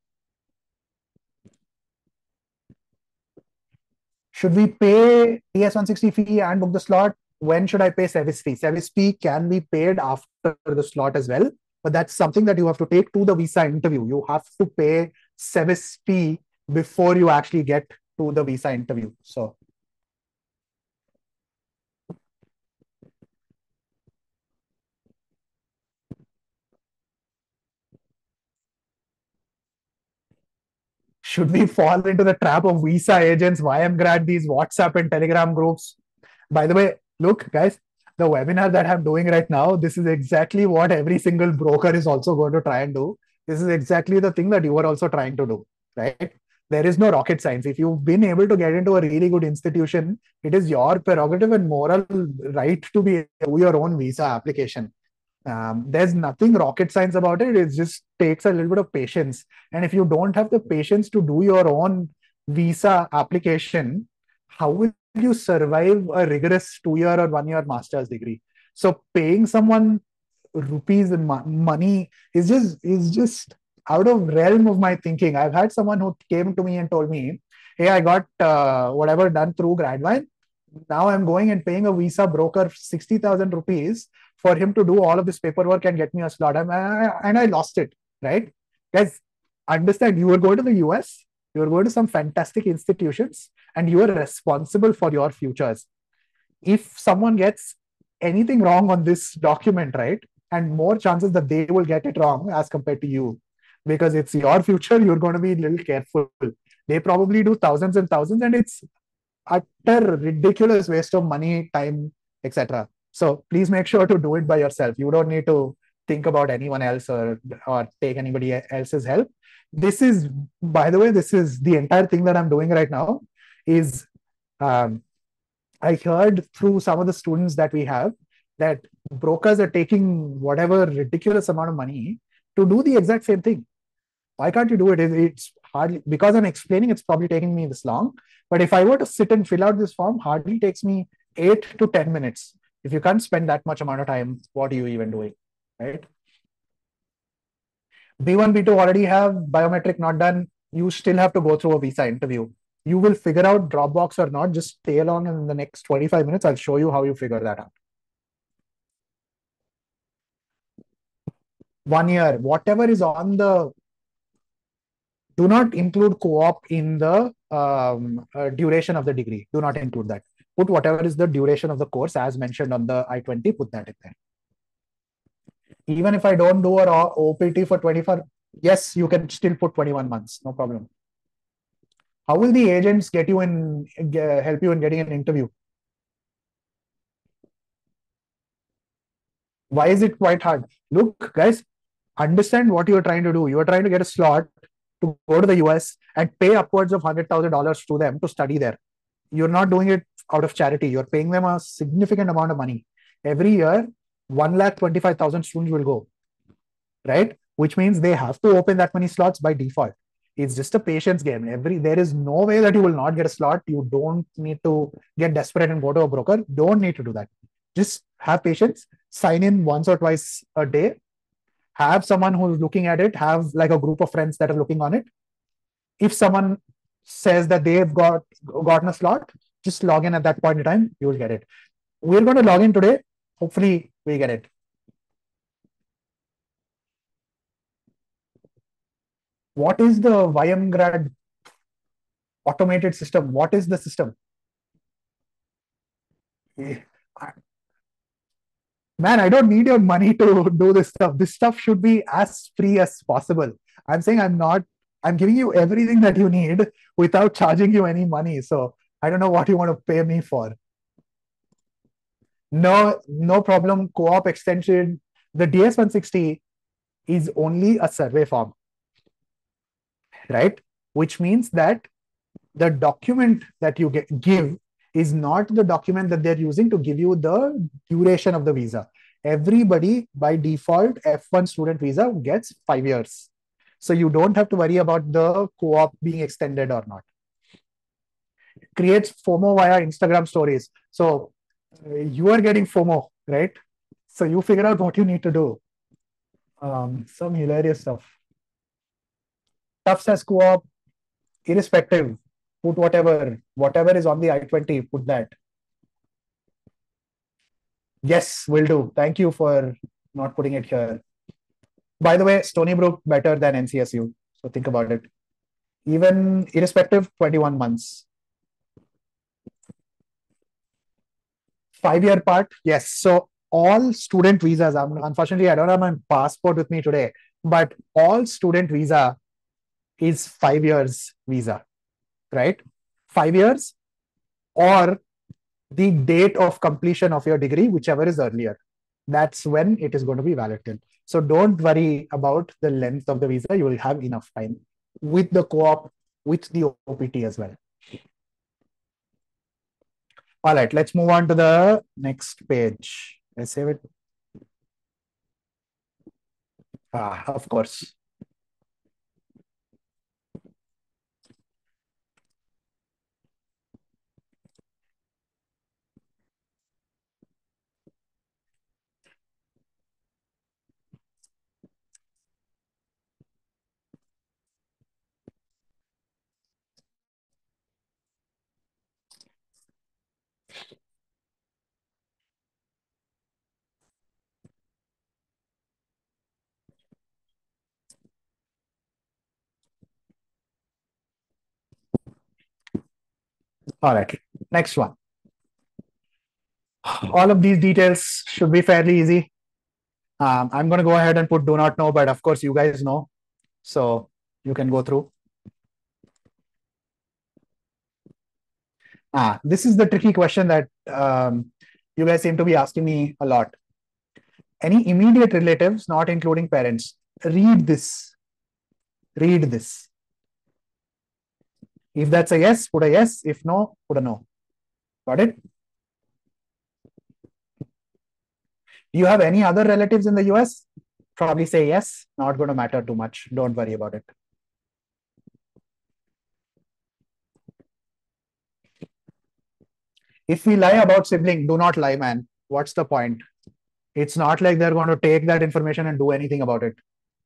Should we pay TS160 fee and book the slot? When should I pay service fee? Service fee can be paid after the slot as well, but that's something that you have to take to the visa interview. You have to pay service fee before you actually get to the visa interview. So should we fall into the trap of visa agents, YM these WhatsApp and Telegram groups? By the way, look, guys, the webinar that I'm doing right now, this is exactly what every single broker is also going to try and do. This is exactly the thing that you are also trying to do, right? There is no rocket science. If you've been able to get into a really good institution, it is your prerogative and moral right to be do your own visa application. There's nothing rocket science about it. It just takes a little bit of patience. And if you don't have the patience to do your own visa application, how will you survive a rigorous 2 year or 1 year master's degree? So paying someone rupees and money is just out of realm of my thinking. I've had someone who came to me and told me, "Hey, I got whatever done through Gradvine. Now I'm going and paying a visa broker 60,000 rupees for him to do all of this paperwork and get me a slot." And I lost it, right? Guys, understand, you are going to the US, you are going to some fantastic institutions, and you are responsible for your futures. If someone gets anything wrong on this document, right, and more chances that they will get it wrong as compared to you, because it's your future, you're going to be a little careful. They probably do thousands and thousands, and it's utter ridiculous waste of money, time, etc. So please make sure to do it by yourself. You don't need to think about anyone else or take anybody else's help. This is, by the way, this is the entire thing that I'm doing right now. Is I heard through some of the students that we have that brokers are taking whatever ridiculous amount of money to do the exact same thing. Why can't you do it? It's hardly, because I'm explaining, it's probably taking me this long. But if I were to sit and fill out this form, hardly takes me 8 to 10 minutes. If you can't spend that much amount of time, what are you even doing, right? B1, B2 already have biometric not done. You still have to go through a visa interview. You will figure out Dropbox or not. Just stay along in the next 25 minutes. I'll show you how you figure that out. 1 year, whatever is on the, do not include co-op in the duration of the degree. Do not include that. Put whatever is the duration of the course as mentioned on the I-20, put that in there. Even if I don't do a OPT for 24, yes, you can still put 21 months, no problem. How will the agents get you in, help you in getting an interview? Why is it quite hard? Look, guys, understand what you're trying to do. You're trying to get a slot to go to the US and pay upwards of $100,000 to them to study there. You're not doing it out of charity. You're paying them a significant amount of money. Every year, 1,25,000 students will go, right? Which means they have to open that many slots by default. It's just a patience game. There is no way that you will not get a slot. You don't need to get desperate and go to a broker. Don't need to do that. Just have patience. Sign in once or twice a day. Have someone who's looking at it. Have like a group of friends that are looking on it. If someone says that they've gotten a slot, just log in at that point in time. You will get it. We're going to log in today. Hopefully, we get it. What is the YMgrad automated system? What is the system? Man, I don't need your money to do this stuff. This stuff should be as free as possible. I'm saying I'm not, I'm giving you everything that you need without charging you any money. So I don't know what you want to pay me for. No, no problem. Co-op extension. The DS-160 is only a survey form, right? Which means that the document that you give is not the document that they're using to give you the duration of the visa. Everybody by default F1 student visa gets 5 years. So you don't have to worry about the co-op being extended or not. It creates FOMO via Instagram stories. So you are getting FOMO, right? So you figure out what you need to do. Some hilarious stuff. Tough says co-op, irrespective, put whatever is on the I-20, put that. Yes, will do. Thank you for not putting it here. By the way, Stony Brook better than NCSU. So think about it. Even irrespective, 21 months. 5 year part, yes. So all student visas, unfortunately, I don't have my passport with me today, but all student visa is 5 years visa, right? 5 years or the date of completion of your degree, whichever is earlier. That's when it is going to be valid till. So don't worry about the length of the visa. You will have enough time with the co-op, with the OPT as well. All right, let's move on to the next page. I save it. Of course. All right, next one. All of these details should be fairly easy. I'm going to go ahead and put do not know, but of course you guys know. So you can go through. This is the tricky question that you guys seem to be asking me a lot. Any immediate relatives, not including parents, read this. Read this. If that's a yes, put a yes. If no, put a no. Got it? Do you have any other relatives in the US? Probably say yes. Not going to matter too much. Don't worry about it. If we lie about sibling, do not lie, man. What's the point? It's not like they're going to take that information and do anything about it.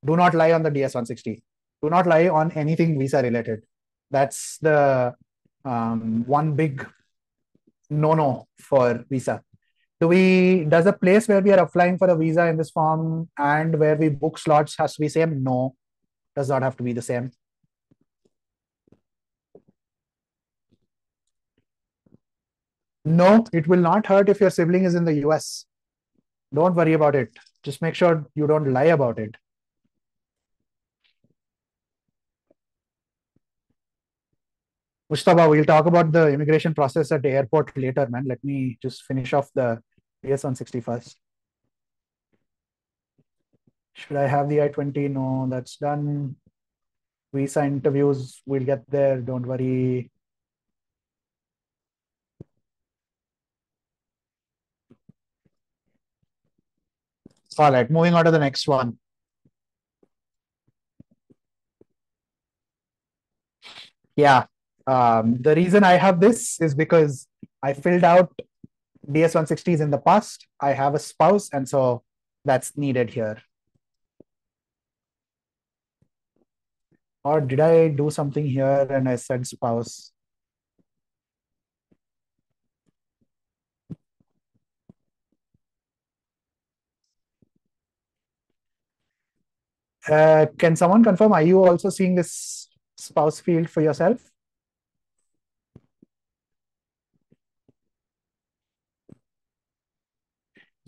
Do not lie on the DS-160. Do not lie on anything visa related. That's the one big no-no for visa. Does a place where we are applying for a visa in this form and where we book slots has to be same? No, does not have to be the same. No, it will not hurt if your sibling is in the US. Don't worry about it. Just make sure you don't lie about it. Mustafa, we'll talk about the immigration process at the airport later, man. Let me just finish off the DS-160 first. Should I have the I-20? No, that's done. Visa interviews, we'll get there. Don't worry. All right, moving on to the next one. Yeah, the reason I have this is because I filled out DS-160s in the past. I have a spouse, and so that's needed here. Or did I do something here and I said spouse? Can someone confirm? Are you also seeing this spouse field for yourself?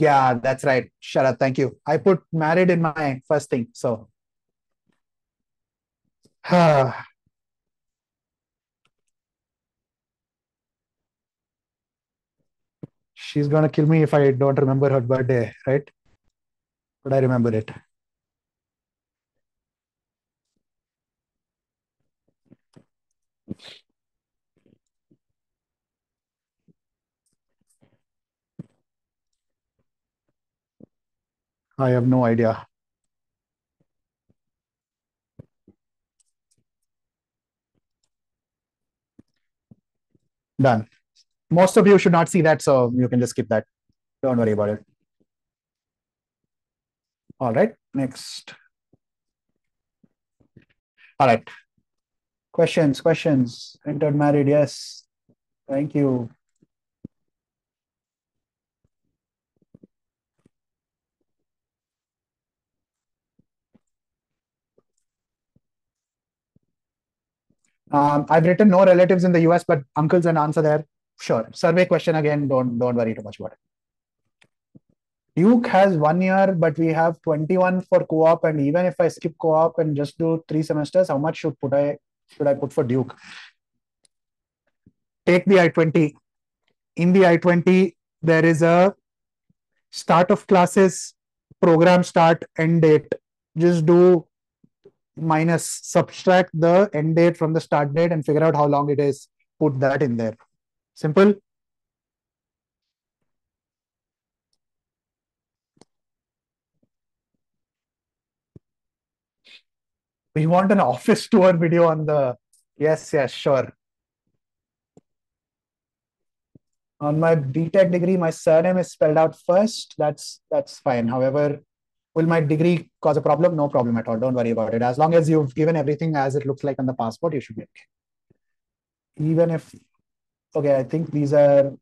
Yeah, that's right. Sharad, thank you. I put married in my first thing. So she's gonna kill me if I don't remember her birthday, right? But I remember it. I have no idea. Done. Most of you should not see that, so you can just skip that. Don't worry about it. All right, next. All right. Questions, questions. Entered married, yes. Thank you. I've written no relatives in the US, but uncles and aunts are there. Sure. Survey question again. Don't worry too much about it. Duke has 1 year, but we have 21 for co-op. And even if I skip co-op and just do 3 semesters, how much should I put for Duke? Take the I-20. In the I-20, there is a start of classes, program start, end date. Just do minus, subtract the end date from the start date and figure out how long it is. Put that in there. Simple. We want an office tour video on the. Yes, yes, sure. On my BTech degree, my surname is spelled out first. That's fine. However, will my degree cause a problem? No problem at all. Don't worry about it. As long as you've given everything as it looks like on the passport, you should be okay. Even if, okay, I think these are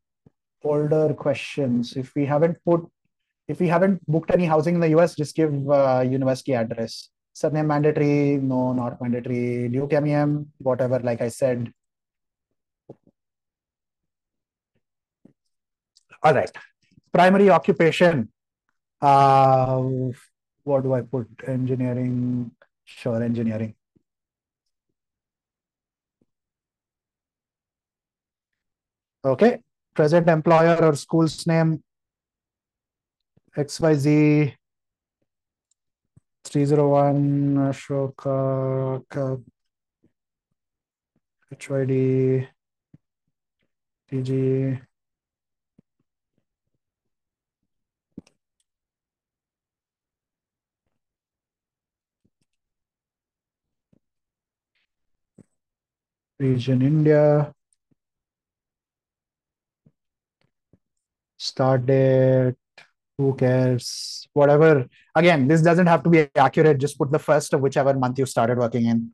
older questions. If we haven't booked any housing in the US, just give university address. Surname mandatory? No, not mandatory. Duke MEM, whatever, like I said. All right. Primary occupation. Uh, what do I put? Engineering. Sure, engineering. Okay. Present employer or school's name XYZ 301 Ashoka HYD TG. Region India. Start date. Who cares? Whatever. Again, this doesn't have to be accurate. Just put the first of whichever month you started working in.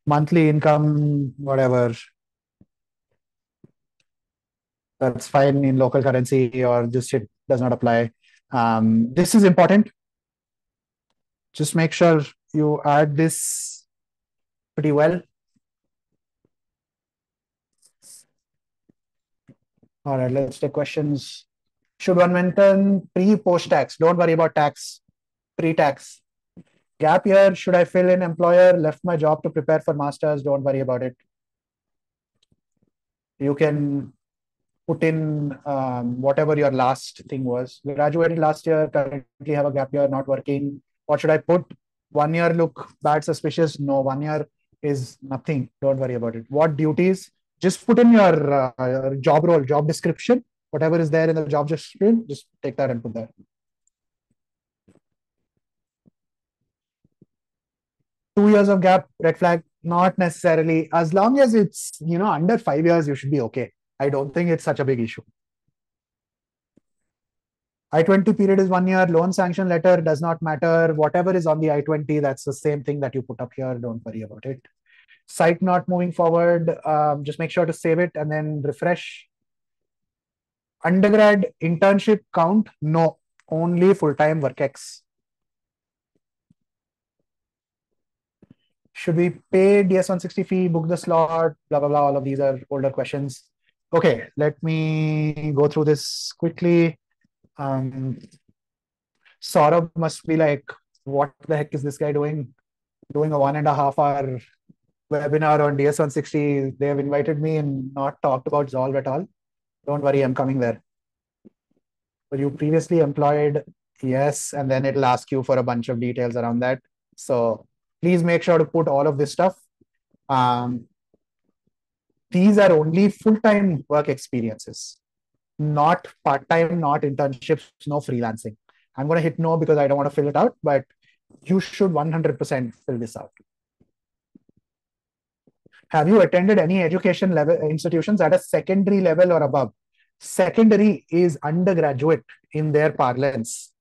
Monthly income, whatever. That's fine in local currency, or just it does not apply. This is important. Just make sure you add this pretty well. All right, let's take questions. Should one mention pre-post tax? Don't worry about tax. Pre-tax. Gap year, should I fill in employer? Left my job to prepare for masters. Don't worry about it. You can put in whatever your last thing was. Graduated last year, currently have a gap year, not working. What should I put? 1 year look bad, suspicious? No, 1 year is nothing. Don't worry about it. What duties? Just put in your job role, job description, whatever is there in the job description, just take that and put that. 2 years of gap, red flag, not necessarily. As long as it's under 5 years, you should be okay. I don't think it's such a big issue. I-20 period is 1 year. Loan sanction letter does not matter. Whatever is on the I-20, that's the same thing that you put up here. Don't worry about it. Site not moving forward. Just make sure to save it and then refresh. Undergrad internship count? No, only full-time WorkX. Should we pay DS-160 fee, book the slot, blah, blah, blah. All of these are older questions. Okay, let me go through this quickly. Um, Saurabh must be like, what the heck is this guy doing? Doing a 1.5 hour webinar on DS160. They have invited me and not talked about Zolve at all. Don't worry, I'm coming there. Were you previously employed? Yes, and then it'll ask you for a bunch of details around that. So please make sure to put all of this stuff. Um, these are only full-time work experiences, not part-time, not internships, no freelancing. I'm going to hit no because I don't want to fill it out, but you should 100% fill this out. Have you attended any education level institutions at a secondary level or above? Secondary is undergraduate in their parlance.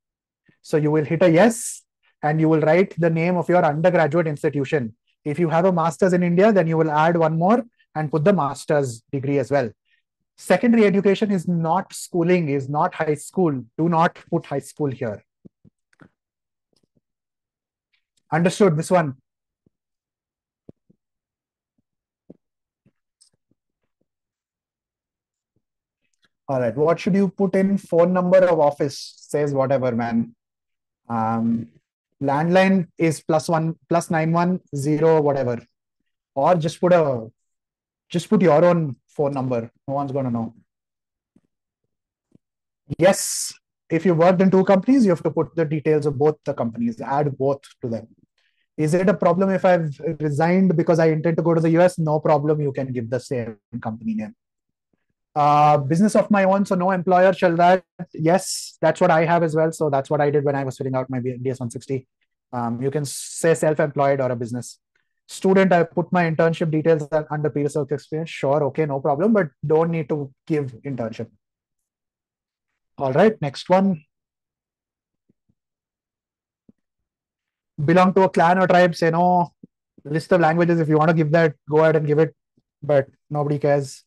So you will hit a yes and you will write the name of your undergraduate institution. If you have a master's in India, then you will add one more and put the master's degree as well. Secondary education is not schooling, is not high school. Do not put high school here. Understood this one? All right. What should you put in? Phone number of office says whatever, man. Um, landline is +1 +910 whatever, or just put your own phone number. No one's gonna know. Yes, if you worked in two companies, you have to put the details of both the companies. Add both to them. Is it a problem if I've resigned because I intend to go to the US? No problem. You can give the same company name. Business of my own, so no employer shall that. Yes, that's what I have as well. So that's what I did when I was filling out my DS160. You can say self-employed or a business. Student, I put my internship details under previous work experience. Sure, okay, no problem, but don't need to give internship. All right, next one. Belong to a clan or tribe, say no. List of languages, if you want to give that, go ahead and give it, but nobody cares.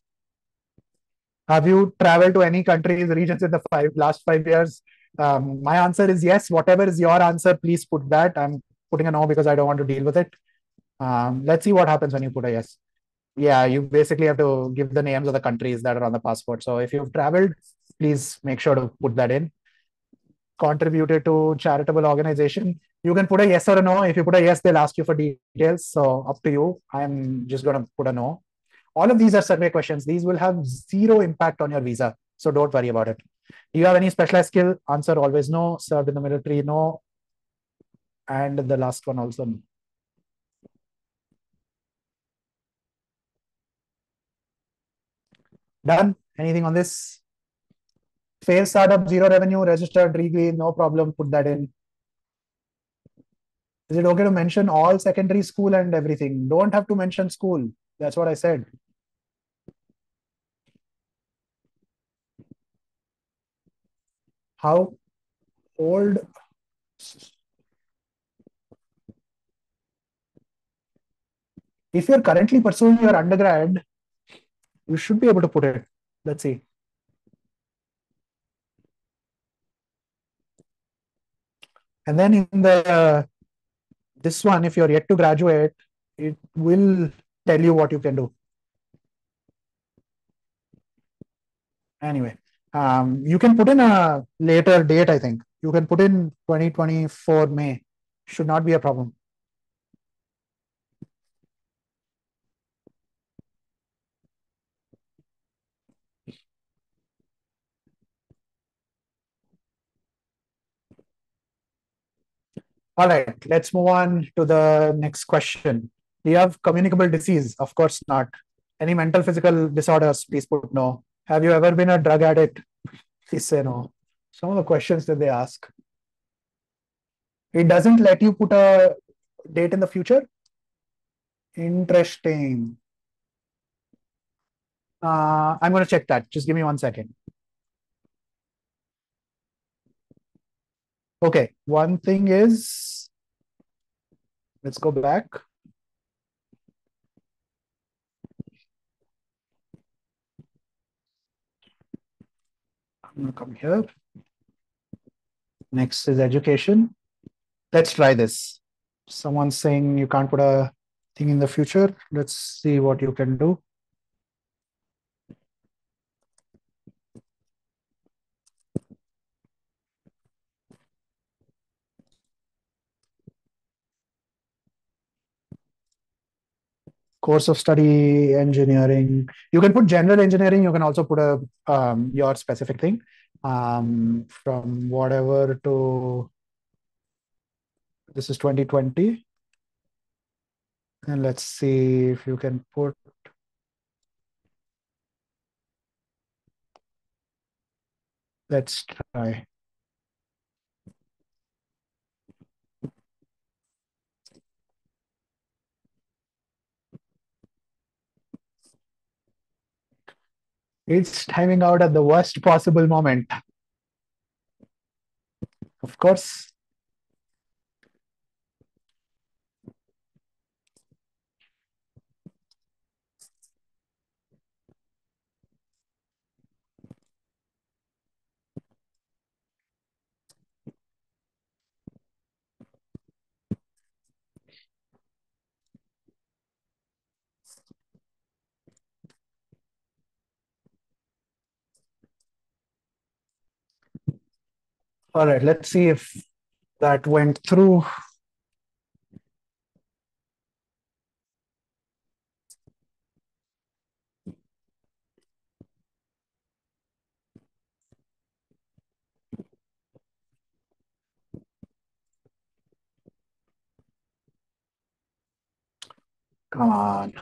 Have you traveled to any countries, regions in the last 5 years? My answer is yes. Whatever is your answer, please put that. I'm putting a no because I don't want to deal with it. Let's see what happens when you put a yes. Yeah, you basically have to give the names of the countries that are on the passport. So if you've traveled, please make sure to put that in. Contributed to charitable organization. You can put a yes or a no. If you put a yes, they'll ask you for details. So up to you. I'm just going to put a no. All of these are survey questions. These will have zero impact on your visa. So don't worry about it. Do you have any specialized skill? Answer always no. Served in the military? No. And the last one also no. Done? Anything on this? Fail startup, zero revenue, registered, degree, no problem. Put that in. Is it okay to mention all secondary school and everything? Don't have to mention school. That's what I said. How old? If you're currently pursuing your undergrad, you should be able to put it. Let's see. And then in the this one, if you're yet to graduate, it will tell you what you can do. Anyway, you can put in a later date, I think. You can put in 2024 May. Should not be a problem. All right, let's move on to the next question. Do you have communicable disease? Of course not. Any mental physical disorders? Please put no. Have you ever been a drug addict? Please say no. Some of the questions that they ask. It doesn't let you put a date in the future. Interesting. I'm going to check that. Just give me 1 second. Okay, one thing is, let's go back. I'm going to come here. Next is education. Let's try this. Someone's saying you can't put a thing in the future. Let's see what you can do. Course of study, engineering. You can put general engineering. You can also put a your specific thing. From whatever to this is 2020. And let's see if you can put. Let's try. It's timing out at the worst possible moment. Of course. All right, let's see if that went through. Come on.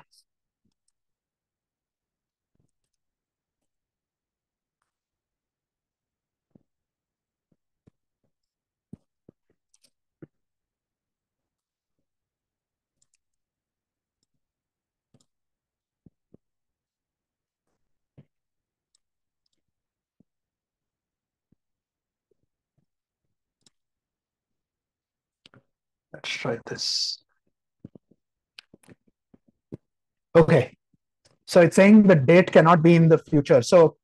Let's try this. Okay. So it's saying the date cannot be in the future. So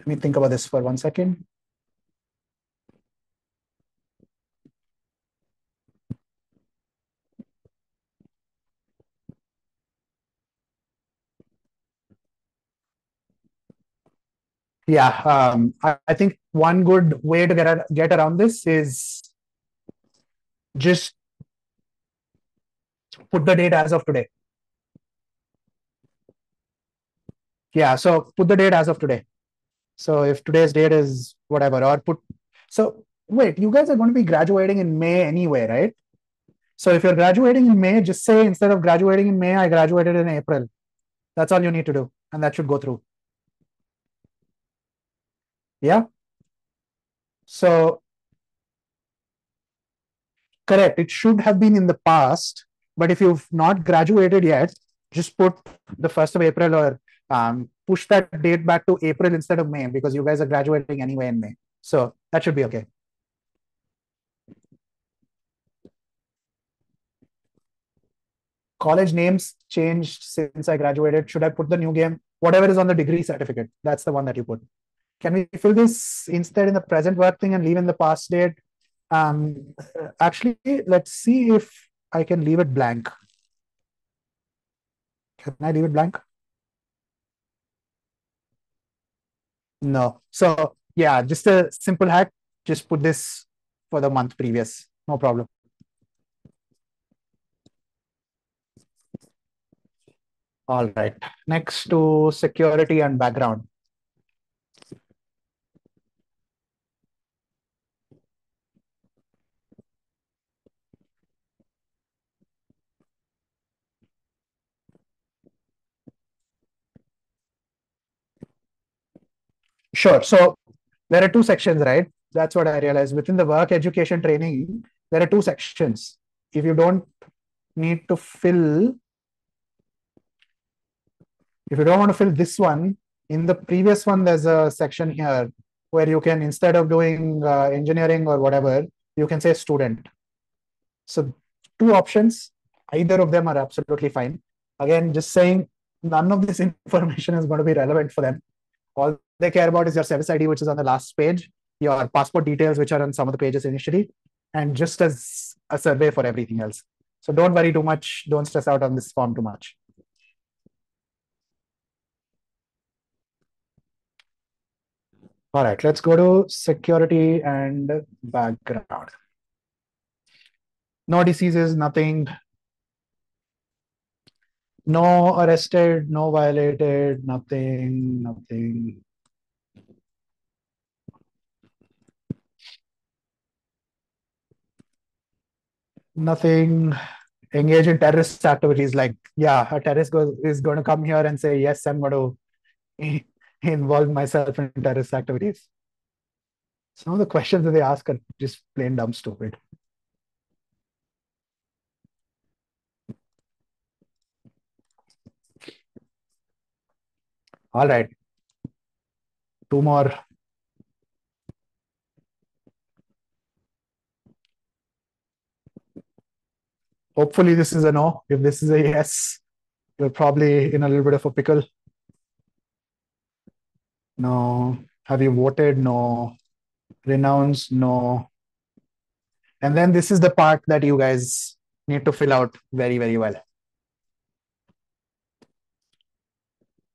let me think about this for 1 second. Yeah, I think one good way to get around this is just put the date as of today. Yeah, so put the date as of today. So if today's date is whatever, or put. So wait, you guys are going to be graduating in May anyway, right? So if you're graduating in May, just say instead of graduating in May, I graduated in April. That's all you need to do, and that should go through. Yeah. So correct. It should have been in the past, but if you've not graduated yet, just put the 1st of April or push that date back to April instead of May because you guys are graduating anyway in May. So that should be okay. College names changed since I graduated. Should I put the new game? Whatever is on the degree certificate, that's the one that you put. Can we fill this instead in the present work thing and leave in the past date? Actually, let's see if I can leave it blank. Can I leave it blank? No. So yeah, just a simple hack. Just put this for the month previous. No problem. All right. Next to security and background. Sure. So there are two sections, right? That's what I realized. Within the work education training, there are two sections. If you don't need to fill, if you don't want to fill this one, in the previous one, there's a section here where you can, instead of doing engineering or whatever, you can say student. So two options, either of them are absolutely fine. Again, just saying none of this information is going to be relevant for them. All they care about is your service ID, which is on the last page, your passport details, which are on some of the pages initially, and just as a survey for everything else. So don't worry too much. Don't stress out on this form too much. All right, let's go to security and background. No diseases, nothing. No arrested, no violated, nothing, nothing. Nothing. Engage in terrorist activities. Like, yeah, a is going to come here and say, yes, I'm going to involve myself in terrorist activities. Some of the questions that they ask are just plain dumb stupid. All right, two more. Hopefully, this is a no. If this is a yes, you're probably in a little bit of a pickle. No. Have you voted? No. Renounce? No. And then this is the part that you guys need to fill out very, very well.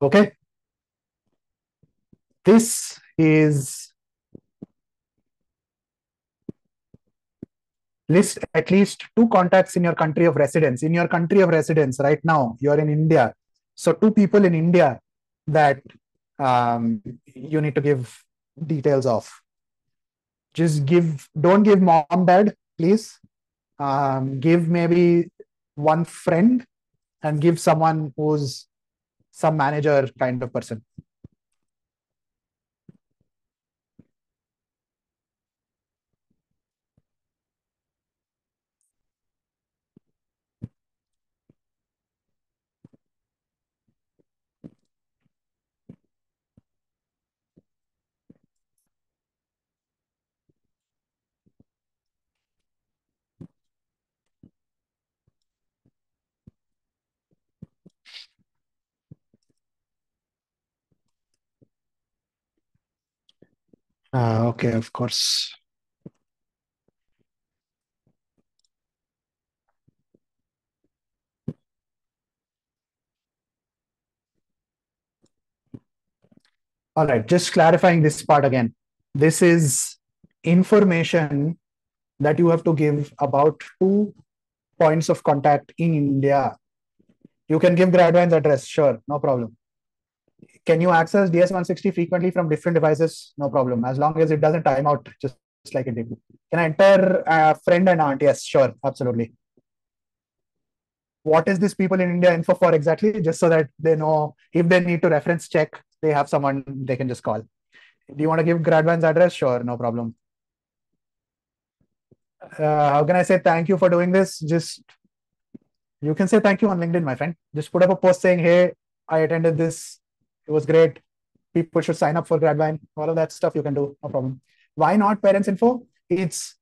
Okay. This is list at least two contacts in your country of residence. In your country of residence right now, you're in India. So two people in India that you need to give details of. Just don't give mom, dad, please. Give maybe one friend and give someone who's some manager kind of person. Okay, of course. All right, just clarifying this part again. This is information that you have to give about two points of contact in India. You can give Gradvine's address, sure, no problem. Can you access DS160 frequently from different devices? No problem, as long as it doesn't time out, just like it did. Can I enter friend and aunt? Yes, sure, absolutely. What is this people in India info for exactly? Just so that they know if they need to reference check, they have someone they can just call. Do you want to give Gradvine's address? Sure, no problem. How can I say thank you for doing this? Just you can say thank you on LinkedIn, my friend. Just put up a post saying, "Hey, I attended this. It was great. People should sign up for Gradvine." All of that stuff you can do, no problem. Why not parents info? It's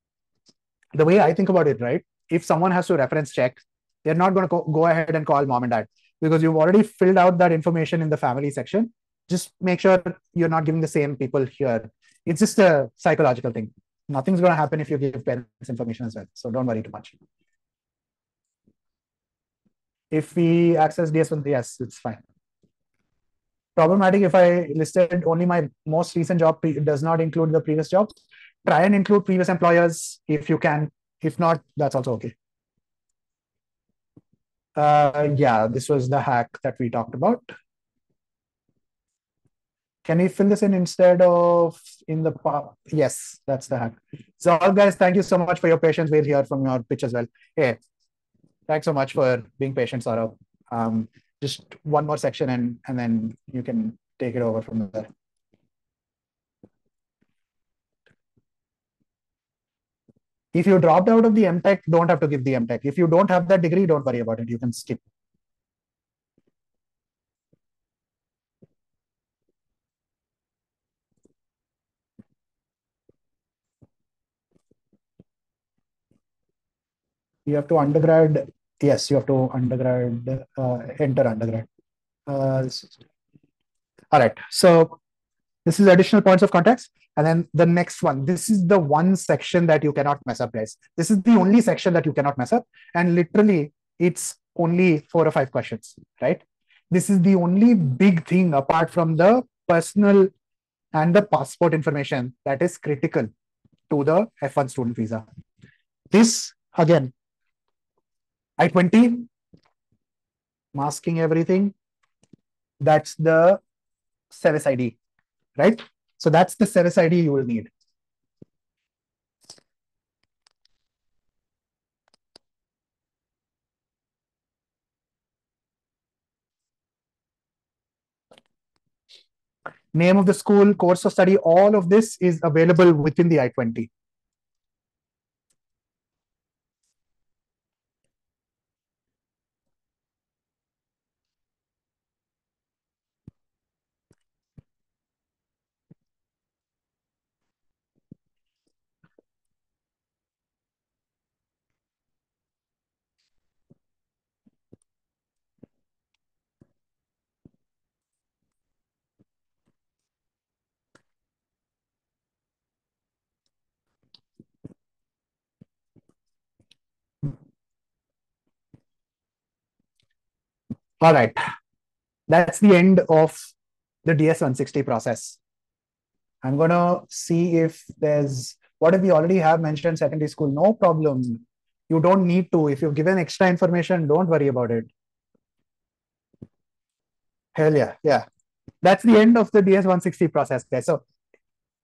the way I think about it, right? If someone has to reference check, they're not going to go ahead and call mom and dad because you've already filled out that information in the family section. Just make sure you're not giving the same people here. It's just a psychological thing. Nothing's going to happen if you give parents information as well. So don't worry too much. If we access DS1, yes, it's fine. Problematic if I listed only my most recent job, it does not include the previous job. Try and include previous employers if you can. If not, that's also okay. Yeah, this was the hack that we talked about. Can we fill this in instead of in the yes, that's the hack. So all guys, thank you so much for your patience. We'll hear from your pitch as well. Hey, thanks so much for being patient, Saurabh. Just one more section and then you can take it over from there. If you dropped out of the MTech, don't have to give the MTech. If you don't have that degree, don't worry about it. You can skip. You have to undergrad. Yes, you have to undergrad, enter undergrad. All right. So this is additional points of context. And then the next one, this is the one section that you cannot mess up, guys. This is the only section that you cannot mess up. And literally, it's only 4 or 5 questions, right? This is the only big thing apart from the personal and the passport information that is critical to the F1 student visa. This, again, I-20, masking everything. That's the service ID, right? So that's the service ID you will need. Name of the school, course of study, all of this is available within the I-20. All right. That's the end of the DS-160 process. I'm going to see if there's, what if we already have mentioned secondary school? No problem. You don't need to. If you've given extra information, don't worry about it. Hell yeah. Yeah. That's the end of the DS-160 process, guys. So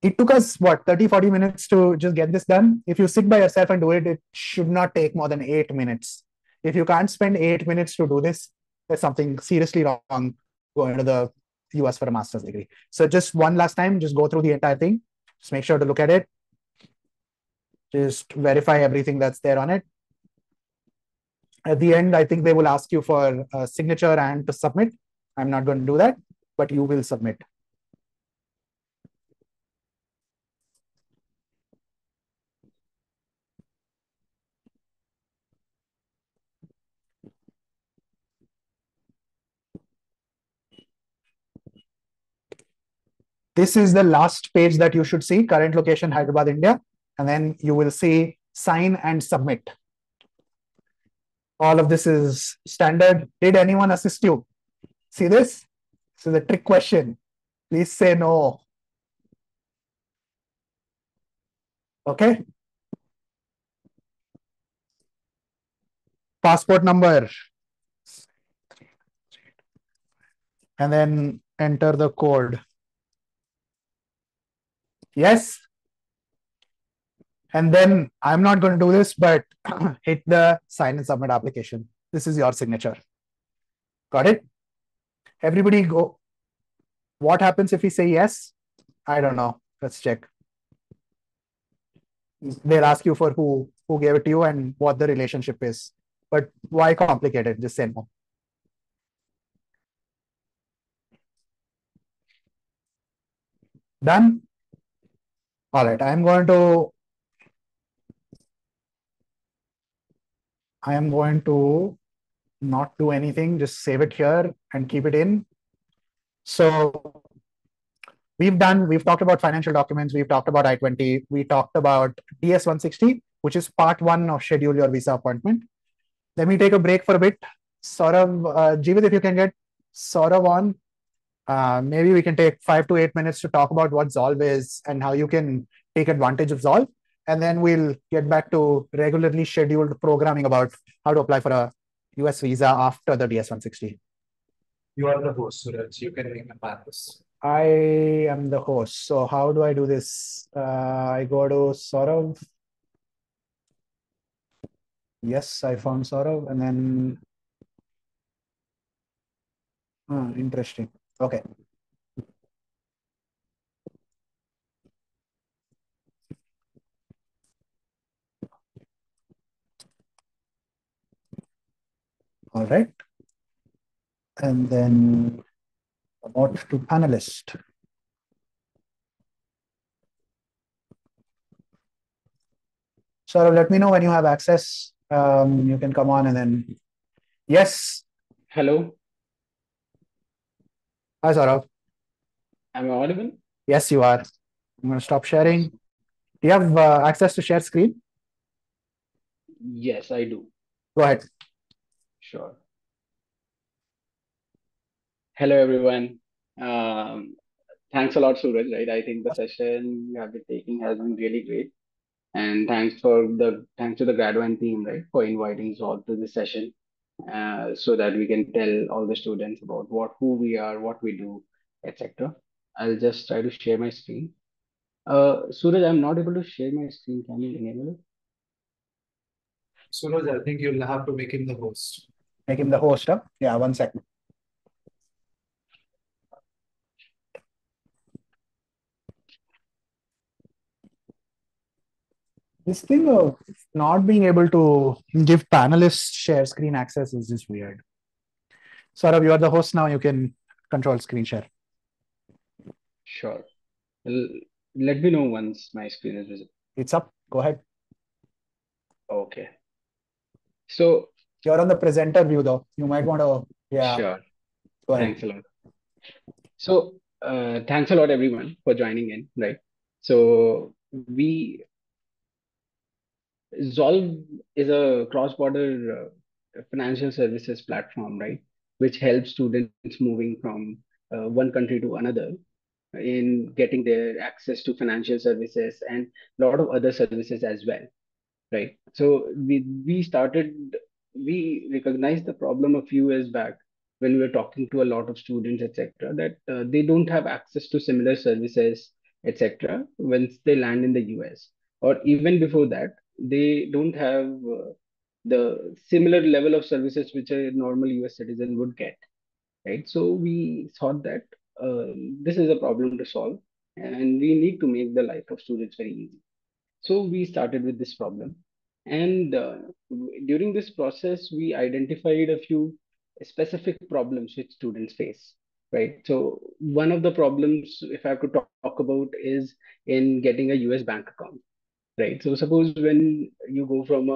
it took us, what, 30, 40 minutes to just get this done. If you sit by yourself and do it, it should not take more than 8 minutes. If you can't spend 8 minutes to do this, there's something seriously wrong going to the US for a master's degree. So just one last time, just go through the entire thing. Just make sure to look at it. Just verify everything that's there on it. At the end, I think they will ask you for a signature and to submit. I'm not going to do that, but you will submit. This is the last page that you should see, current location, Hyderabad, India. And then you will see sign and submit. All of this is standard. Did anyone assist you? See this? This is a trick question. Please say no. Okay. Passport number. And then enter the code. Yes. And then I'm not going to do this, but hit the sign and submit application. This is your signature. Got it? Everybody go. What happens if we say yes? I don't know. Let's check. They'll ask you for who gave it to you and what the relationship is. But why complicate it? Just say no. Done? All right. I am going to not do anything. Just save it here and keep it in. So we've talked about financial documents. We've talked about I-20. We talked about DS-160, which is part one of schedule your visa appointment. Let me take a break for a bit. Saurav, Jeevat, if you can get Saurav on, maybe we can take 5 to 8 minutes to talk about what Zolve is and how you can take advantage of Zolve. And then we'll get back to regularly scheduled programming about how to apply for a US visa after the DS-160. You are the host, Suraj. You can make a pass. I am the host. So how do I do this? I go to Saurav. Yes, I found Saurav. And then, interesting. Okay. All right. And then promote to panelist. Saurav, let me know when you have access. You can come on and then, yes. Hello, Hi, Saurav. am I audible? Yes, you are. I'm going to stop sharing. Do you have access to share screen? Yes, I do. Go ahead. Sure. Hello, everyone. Thanks a lot, Suraj. Right, I think the session you have been taking has been really great, and thanks to the Gradvine team, right, for inviting us all to this session. so that we can tell all the students about who we are, what we do, etc. I'll just try to share my screen. Suraj, I'm not able to share my screen. Can you enable it? Suraj, I think you'll have to make him the host. Make him the host, huh? Yeah, 1 second. This thing of not being able to give panelists share screen access is just weird. Saurabh, you are the host now. You can control screen share. Sure. Let me know once my screen is visible. It's up. Go ahead. Okay. So, You're on the presenter view, though. You might want to, yeah, sure. go ahead. Thanks a lot. So, thanks a lot, everyone, for joining in, right? So, Zolve is a cross-border financial services platform, right? Which helps students moving from one country to another in getting their access to financial services and a lot of other services as well, right? So we recognized the problem a few years back when we were talking to a lot of students, etc., that they don't have access to similar services, etc., once they land in the US, or even before that, they don't have the similar level of services which a normal US citizen would get, right? So we thought that this is a problem to solve, and we need to make the life of students very easy. So we started with this problem. And during this process, we identified a few specific problems which students face, right? So one of the problems, if I have to talk about, is in getting a US bank account, right? So suppose when you go from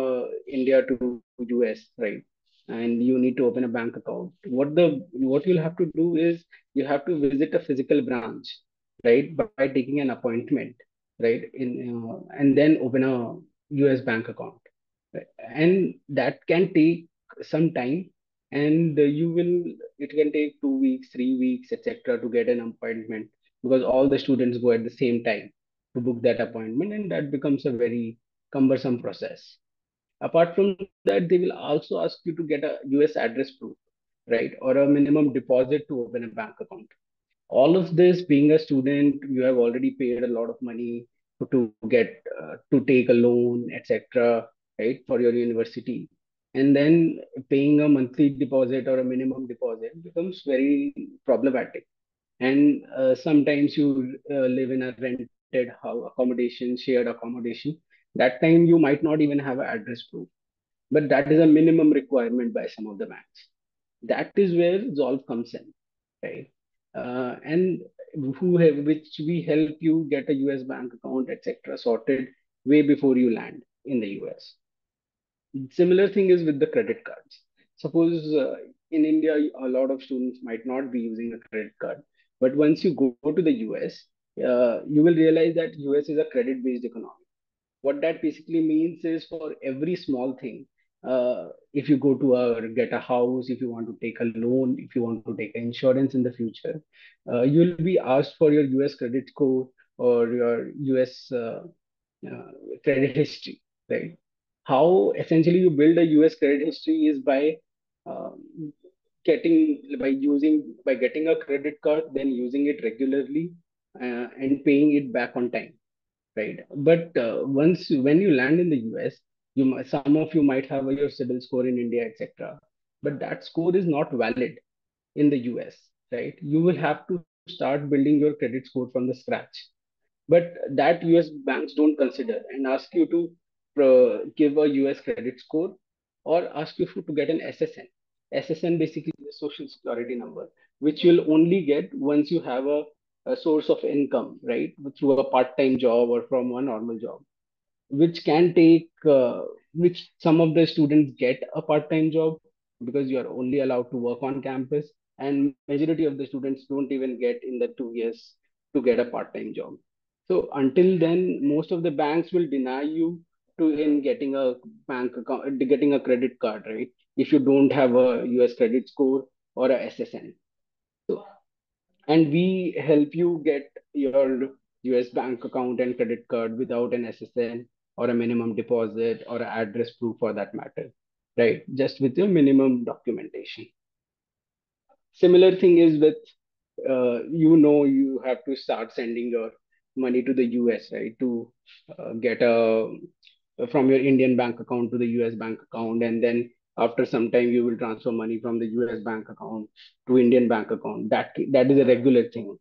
India to US, right, and you need to open a bank account, what you'll have to do is you have to visit a physical branch, right, by taking an appointment, right, and then open a US bank account, right? And that can take some time, and it can take 2 weeks, 3 weeks, etc., to get an appointment because all the students go at the same time to book that appointment, and that becomes a very cumbersome process. Apart from that, they will also ask you to get a US address proof, right, or a minimum deposit to open a bank account. All of this, being a student, you have already paid a lot of money to take a loan, etc., right, for your university, and then paying a monthly deposit or a minimum deposit becomes very problematic. And sometimes you live in a rented accommodation, shared accommodation. That time you might not even have an address proof, but that is a minimum requirement by some of the banks. That is where Zolve comes in, right? And which we help you get a US bank account, etc., sorted way before you land in the US. Similar thing is with the credit cards. Suppose in India, a lot of students might not be using a credit card, but once you go to the US, you will realize that US is a credit-based economy. What that basically means is for every small thing, if you go to get a house, if you want to take a loan, if you want to take insurance in the future, you'll be asked for your US credit score or your US uh, credit history, right? How essentially you build a US credit history is um, by getting a credit card, then using it regularly and paying it back on time, right? But once when you land in the US, some of you might have your CIBIL score in India, etc. But that score is not valid in the US, right? You will have to start building your credit score from the scratch. But that US banks don't consider and ask you to give a US credit score or ask you to get an SSN. SSN basically is a social security number, which you'll only get once you have a source of income, right? Through a part-time job or from a normal job, which can take, which some of the students get a part-time job because you are only allowed to work on campus, and majority of the students don't even get in the 2 years to get a part-time job. So until then, most of the banks will deny you to in getting a bank account, getting a credit card, right? If you don't have a US credit score or a SSN. So, and we help you get your US bank account and credit card without an SSN or a minimum deposit or an address proof for that matter. right? Just with your minimum documentation. Similar thing is with, you have to start sending your money to the US, right? To get a from your Indian bank account to the US bank account, and then after some time you will transfer money from the US bank account to Indian bank account. That is a regular thing.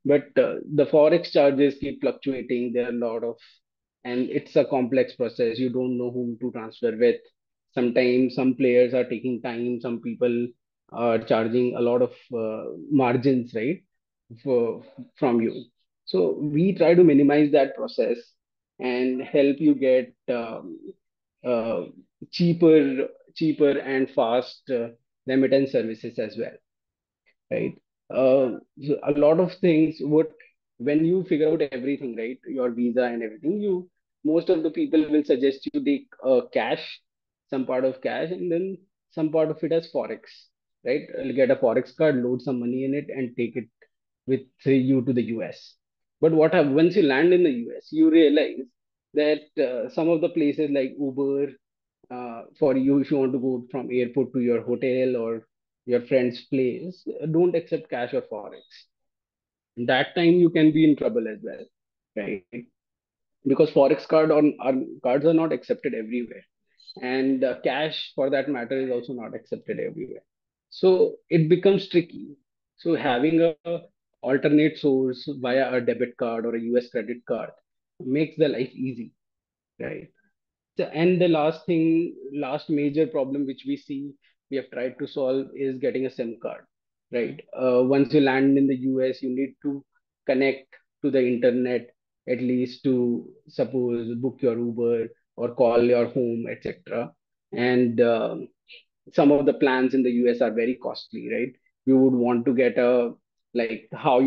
But the forex charges keep fluctuating. There are a lot of, and it's a complex process. You don't know whom to transfer with. Sometimes some players are taking time. Some people are charging a lot of margins, right, for from you. So we try to minimize that process and help you get uh, cheaper, cheaper and fast remittance services as well, right? So a lot of things. What When you figure out everything, right, your visa and everything, you most of the people will suggest you take cash, some part of cash, and then some part of it as forex, right? Get a forex card, load some money in it, and take it with you to the US. But once you land in the US, you realize that some of the places like Uber, for you, if you want to go from airport to your hotel or your friend's place, don't accept cash or forex. That time you can be in trouble as well, right? Because forex cards are not accepted everywhere, and cash for that matter is also not accepted everywhere. So it becomes tricky. So having a alternate source via a debit card or a US credit card makes the life easy, right? And the last major problem which we have tried to solve is getting a SIM card, right? Once you land in the US, you need to connect to the internet at least to suppose book your Uber or call your home, etc. And some of the plans in the US are very costly, right? You would want to get a, like how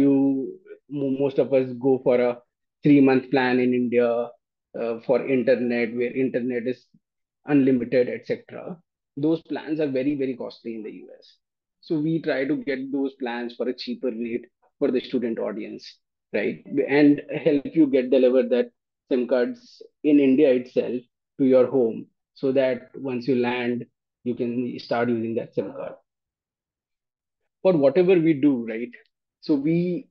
most of us go for a 3 month plan in India for internet, where internet is unlimited, etc. Those plans are very, very costly in the US. So we try to get those plans for a cheaper rate for the student audience, right? And help you get delivered that SIM cards in India itself to your home, so that once you land, you can start using that SIM card for whatever we do, right? So we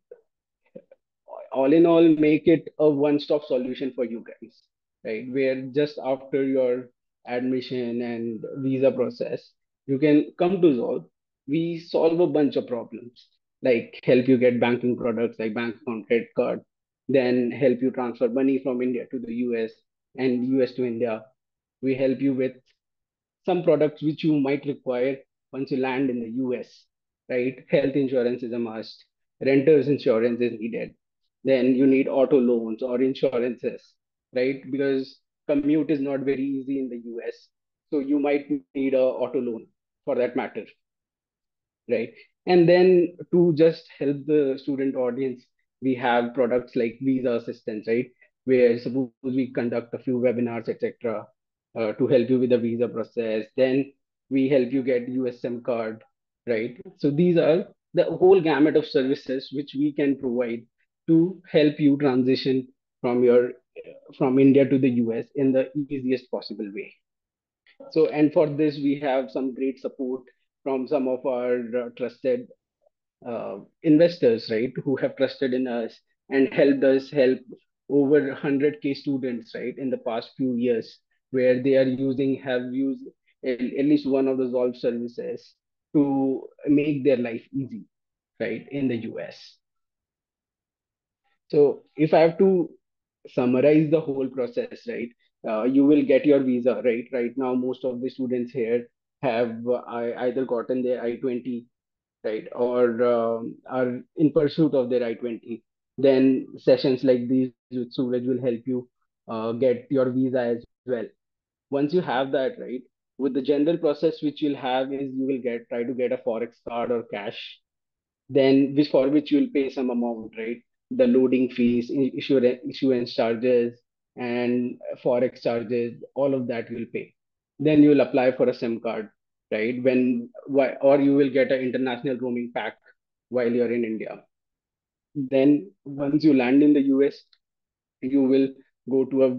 all in all make it a one-stop solution for you guys, right? Where just after your admission and visa process, you can come to Zolve. We solve a bunch of problems, like help you get banking products like bank account, credit card, then help you transfer money from India to the US and US to India. We help you with some products which you might require once you land in the US, right? Health insurance is a must. Renter's insurance is needed. Then you need auto loans or insurances, right? Because commute is not very easy in the US. So you might need a auto loan for that matter, right? And then to just help the student audience, we have products like visa assistance, right? Where suppose we conduct a few webinars, etc., to help you with the visa process. Then we help you get USM card, right? So these are the whole gamut of services which we can provide to help you transition from your from India to the US in the easiest possible way. So, and for this, we have some great support from some of our trusted investors, right, who have trusted in us and helped us help over 100K students, right, in the past few years, where they have used at least one of the Zolve services to make their life easy, right, in the US. So, if I have to summarize the whole process, right? You will get your visa, right? Right now, most of the students here have either gotten their I-20, right, or are in pursuit of their I-20. Then sessions like these with Suraj will help you get your visa as well. Once you have that, right, with the general process which you'll have is you will try to get a forex card or cash, then which you'll pay some amount, right? The loading fees, issuance charges, and forex charges, all of that you'll pay. Then you'll apply for a SIM card, right? Or you will get an international roaming pack while you're in India. Then once you land in the US, you will go to a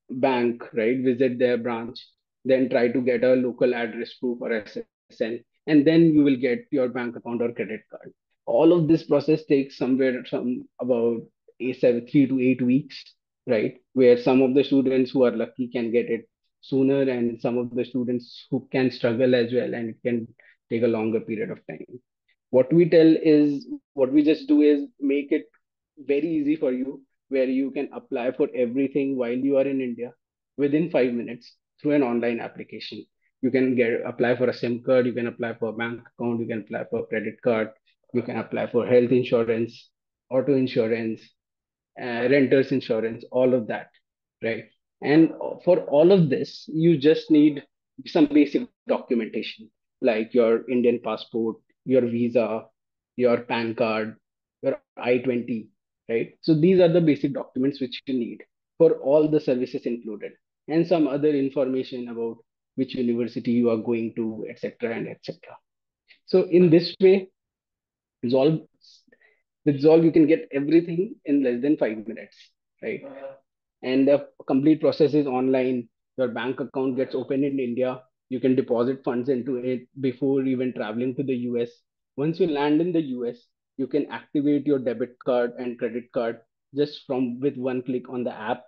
bank, right? Visit their branch, then try to get a local address proof or SSN, and then you will get your bank account or credit card. All of this process takes somewhere some about 3 to 8 weeks, right? Where some of the students who are lucky can get it sooner, and some of the students who can struggle as well, and it can take a longer period of time. What we just do is make it very easy for you, where you can apply for everything while you are in India within 5 minutes through an online application. You can get apply for a SIM card, you can apply for a bank account, you can apply for a credit card, you can apply for health insurance, auto insurance, renters insurance, all of that, right? And for all of this, you just need some basic documentation like your Indian passport, your visa, your PAN card, your I-20, right? So these are the basic documents which you need for all the services included, and some other information about which university you are going to, etc. and etc. So in this way, Zolve with Zolve, you can get everything in less than 5 minutes, right? And the complete process is online. Your bank account gets opened in India. You can deposit funds into it before even traveling to the US. Once you land in the US, you can activate your debit card and credit card just from with one click on the app,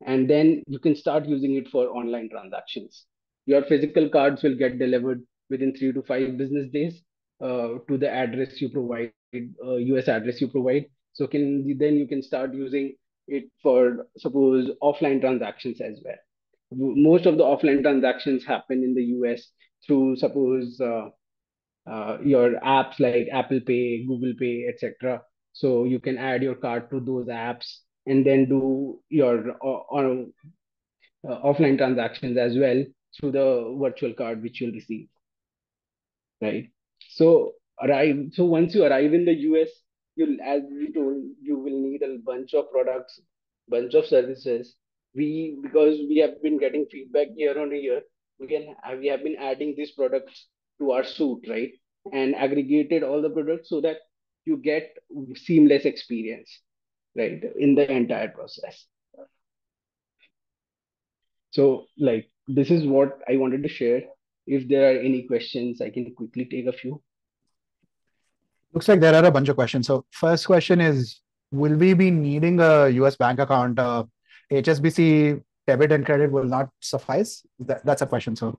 and then you can start using it for online transactions. Your physical cards will get delivered within 3 to 5 business days to the address you provide, US address you provide. So then you can start using it for suppose offline transactions as well. Most of the offline transactions happen in the US through suppose your apps like Apple Pay, Google Pay, etc. So you can add your card to those apps and then do your offline transactions as well through the virtual card which you'll receive, right? So once you arrive in the US, you'll, as we told, you will need a bunch of products, bunch of services. Because we have been getting feedback year on year, we have been adding these products to our suite, right? And aggregated all the products so that you get seamless experience, right, in the entire process. So, like, this is what I wanted to share. If there are any questions, I can quickly take a few. Looks like there are a bunch of questions. So first question is, will we be needing a US bank account? HSBC debit and credit will not suffice? That's a question. So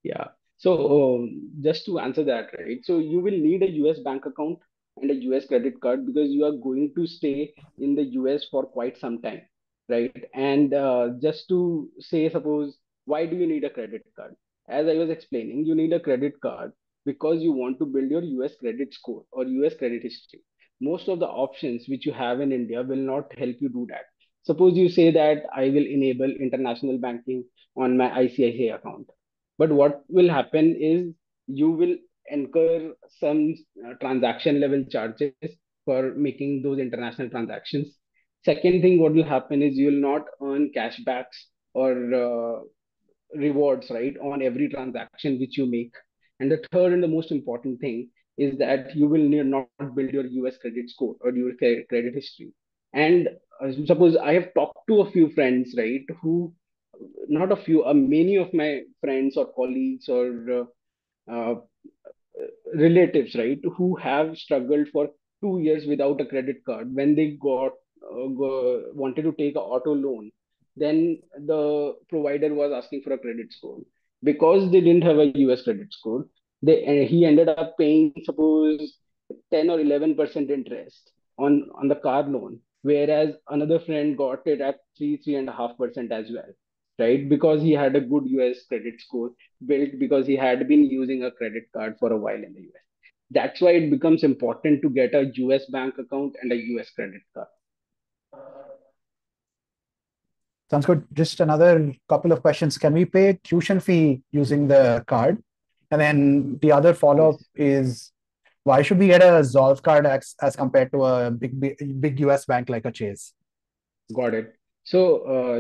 Yeah. So, just to answer that, right? So, you will need a US bank account and a US credit card because you are going to stay in the US for quite some time, right? And just to say, suppose, why do you need a credit card? As I was explaining, you need a credit card because you want to build your US credit score or US credit history. Most of the options which you have in India will not help you do that. Suppose you say that I will enable international banking on my ICICI account, but what will happen is you will incur some transaction level charges for making those international transactions. Second thing, what will happen is you will not earn cashbacks or rewards, right, on every transaction which you make. And the third and the most important thing is that you will not build your US credit score or your credit history. And suppose I have talked to a few friends, right, who not a few, many of my friends or colleagues or uh, relatives, right, who have struggled for 2 years without a credit card. When they wanted to take an auto loan, then the provider was asking for a credit score. Because they didn't have a US credit score, he ended up paying, suppose, 10 or 11% interest on the car loan, whereas another friend got it at 3.5% as well, right? Because he had a good US credit score built because he had been using a credit card for a while in the US. That's why it becomes important to get a US bank account and a US credit card. sounds good. Just another couple of questions. Can we pay tuition fee using the card? And then the other follow-up Yes. is, why should we get a Zolve card as compared to a big US bank like a Chase? Got it. So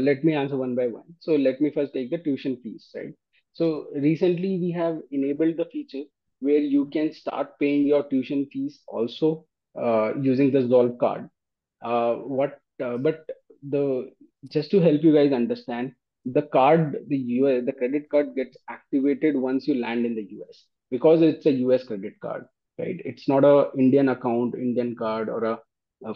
let me answer one by one. So let me first take the tuition fees, right? So recently we have enabled the feature where you can start paying your tuition fees also using the Zolve card. But the just to help you guys understand, the credit card gets activated once you land in the US, because it's a US credit card, right? It's not a Indian account, Indian card, or a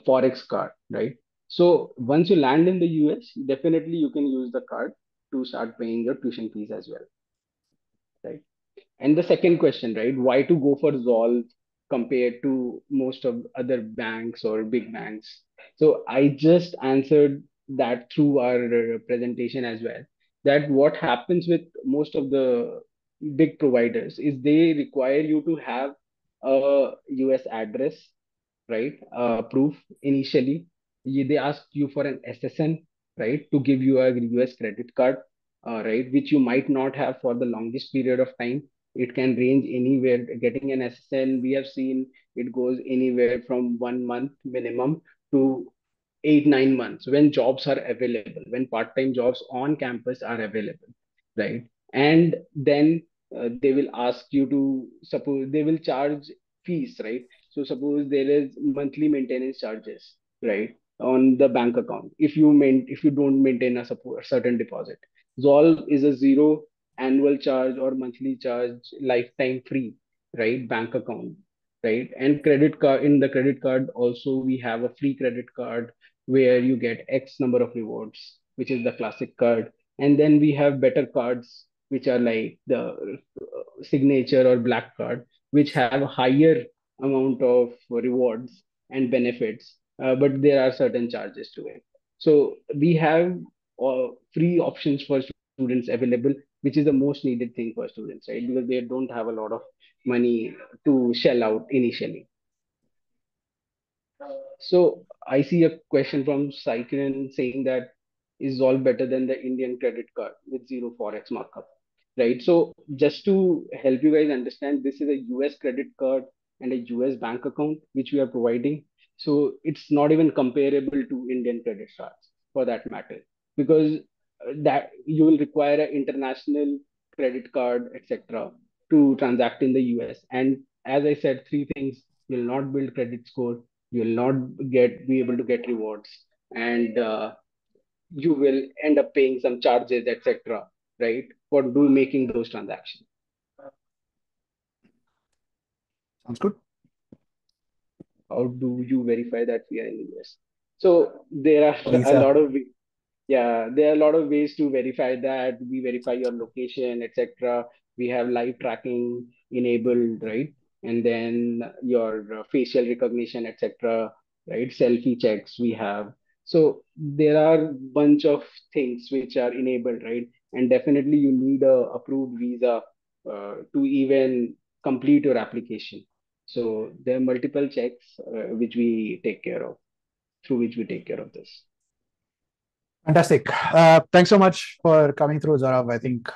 forex card, right? So once you land in the US, definitely you can use the card to start paying your tuition fees as well, right? And the second question, right? Why to go for Zolve compared to most of other banks or big banks? So I just answered that through our presentation as well. That what happens with most of the big providers is they require you to have a US address, right? Proof initially. They ask you for an SSN, right, to give you a US credit card, right, which you might not have for the longest period of time. It can range anywhere. Getting an SSN, we have seen it goes anywhere from 1 month minimum to 8 9 months when jobs are available, when part-time jobs on campus are available, right? And then they will ask you to, suppose they will charge fees, right? So suppose there is monthly maintenance charges, right, on the bank account if you don't maintain a certain deposit. Zolve is a zero annual charge or monthly charge, lifetime free, right, bank account, right? And credit card, in the credit card also we have a free credit card where you get X number of rewards, which is the classic card. And then we have better cards, which are like the signature or black card, which have higher amount of rewards and benefits, but there are certain charges to it. So we have free options for students available, which is the most needed thing for students, right? Because they don't have a lot of money to shell out initially. So I see a question from Saikiran saying that is all better than the Indian credit card with zero forex markup, right? So just to help you guys understand, this is a US credit card and a US bank account which we are providing. So it's not even comparable to Indian credit cards for that matter, because that you will require an international credit card, etc., to transact in the US. And as I said, three things: you'll not build credit score, you will not be able to get rewards, and you will end up paying some charges, etc., right, for making those transactions. Sounds good. How do you verify that we are in the US? So there are a Lisa. lot of yeah, there are a lot of ways to verify that. We verify your location, etc. We have live tracking enabled, right? And then your facial recognition, etc., right? Selfie checks we have. So there are bunch of things which are enabled, right? And definitely you need a approved visa to even complete your application. So there are multiple checks which we take care of, through which we take care of this. Fantastic. Thanks so much for coming through, Zorav. I think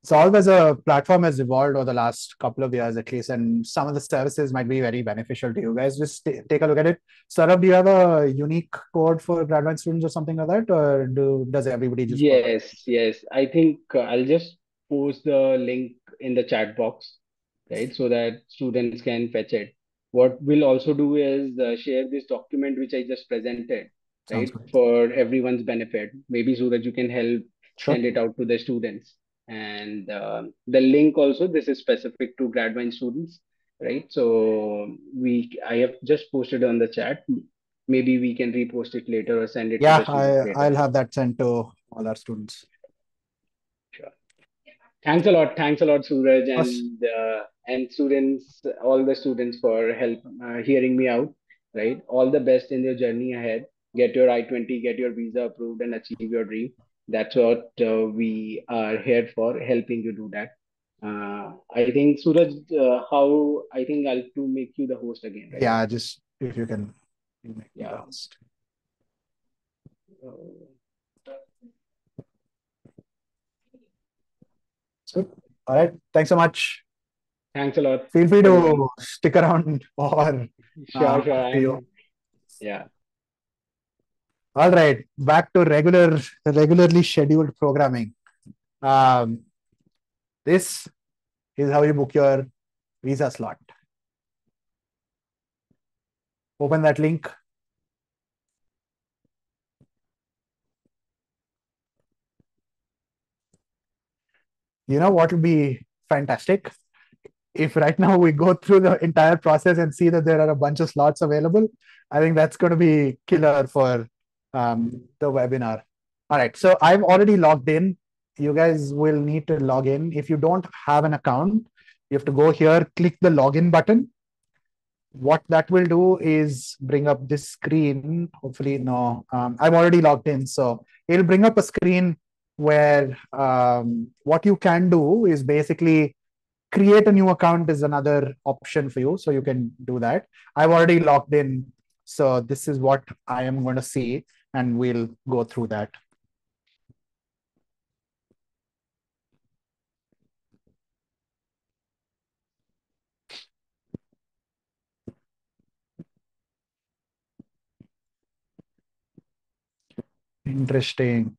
Solve as a platform has evolved over the last couple of years at least, and some of the services might be very beneficial to you guys. Just take a look at it. Saurabh, do you have a unique code for Gradvine students or something like that, or does everybody just follow? Yes. I think I'll just post the link in the chat box, right, so that students can fetch it. What we'll also do is share this document which I just presented, Sounds right, good. for everyone's benefit. Maybe Suraj, you can help Sure. send it out to the students. And the link also, this is specific to Gradvine students, right? So I have just posted on the chat. Maybe we can repost it later or send it to Yeah, the students later. I'll have that sent to all our students. Sure. Thanks a lot, Suraj, Us. and students, all the students for help hearing me out. Right, all the best in your journey ahead. Get your I-20, get your visa approved, and achieve your dream. That's what we are here for, helping you do that. I think Suraj, how I think I'll to make you the host again, right? Yeah, just if you can make me the Yeah. host. So, all right. Thanks so much. Thanks a lot, Feel free everyone. to stick around or Sure, after you. yeah. All right, back to regularly scheduled programming. Um, this is how you book your visa slot. Open that link. You know what would be fantastic? If right now we go through the entire process and see that there are a bunch of slots available, I think that's going to be killer for the webinar. All right, so I've already logged in. You guys will need to log in. If you don't have an account, you have to go here, click the login button. What that will do is bring up this screen. Hopefully, no, I've already logged in. So it'll bring up a screen where what you can do is basically create a new account is another option for you. So you can do that. I've already logged in. So this is what I am going to see, and we'll go through that. Interesting.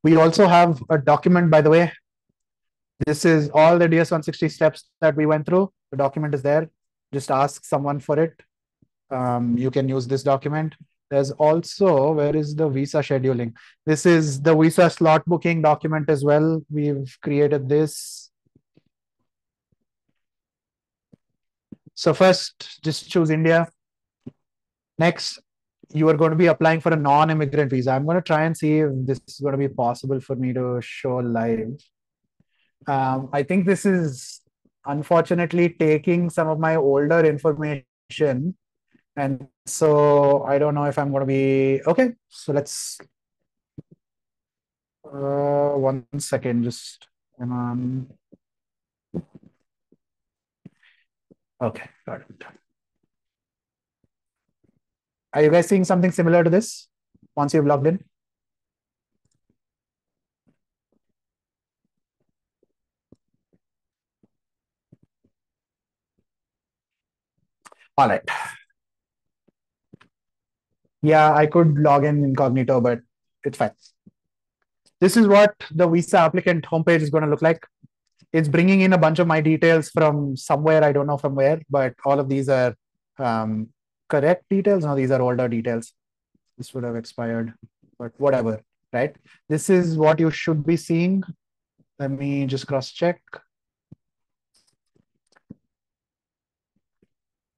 We also have a document, by the way. This is all the DS-160 steps that we went through. The document is there. Just ask someone for it. You can use this document. There's also, where is the visa scheduling? This is the visa slot booking document as well. We've created this. So first, just choose India. Next, you are going to be applying for a non-immigrant visa. I'm going to try and see if this is going to be possible for me to show live. I think this is unfortunately taking some of my older information. And so I don't know if I'm going to be, okay, so let's, 1 second, just, okay, got it. Are you guys seeing something similar to this once you've logged in? All right. Yeah, I could log in incognito, but it's fine. This is what the visa applicant homepage is going to look like. It's bringing in a bunch of my details from somewhere, I don't know from where, but all of these are correct details. No, these are older details. This would have expired, but whatever, right? This is what you should be seeing. Let me just cross check.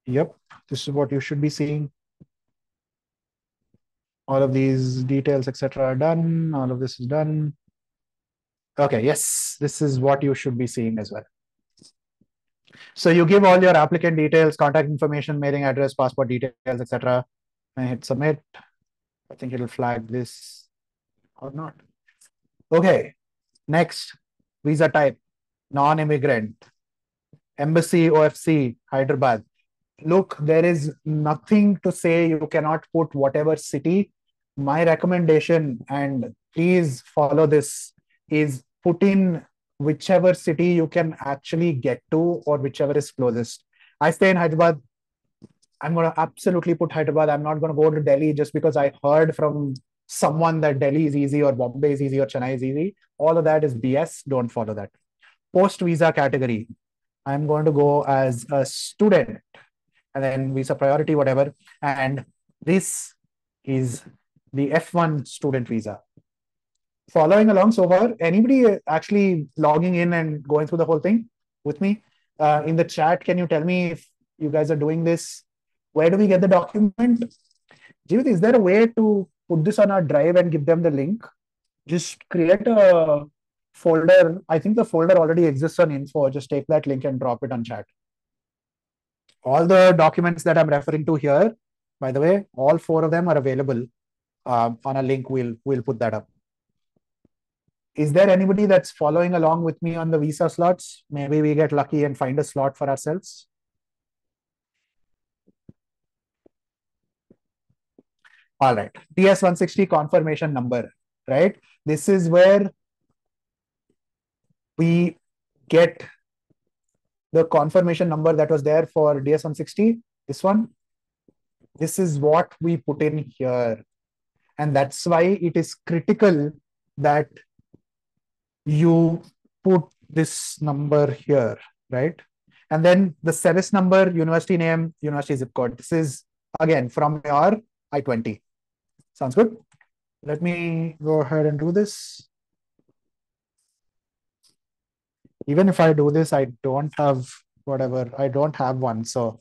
Yep, this is what you should be seeing. All of these details, etc., are done. All of this is done. Okay, yes, this is what you should be seeing as well. So you give all your applicant details, contact information, mailing address, passport details, etc., and hit submit. I think it'll flag this or not. Okay, next, visa type, non-immigrant, embassy, OFC, Hyderabad. Look, there is nothing to say you cannot put whatever city. My recommendation, and please follow this, is put in whichever city you can actually get to or whichever is closest. I stay in Hyderabad. I'm going to absolutely put Hyderabad. I'm not going to go to Delhi just because I heard from someone that Delhi is easy or Bombay is easy or Chennai is easy. All of that is BS. Don't follow that. Post visa category. I'm going to go as a student and then visa priority, whatever. And this is the F1 student visa. Following along so far, anybody actually logging in and going through the whole thing with me? In the chat, can you tell me if you guys are doing this? Where do we get the document? Jivit, is there a way to put this on our drive and give them the link? Just create a folder. I think the folder already exists on info. Just take that link and drop it on chat. All the documents that I'm referring to here, by the way, all 4 of them are available on a link. We'll put that up. Is there anybody that's following along with me on the visa slots? Maybe we get lucky and find a slot for ourselves. All right, DS-160 confirmation number, right? This is where we get the confirmation number that was there for DS-160, this one. This is what we put in here. And that's why it is critical that you put this number here, right? And then the service number, university name, university zip code. This is, again, from your I-20. Sounds good? Let me go ahead and do this. Even if I do this, I don't have whatever. I don't have one. So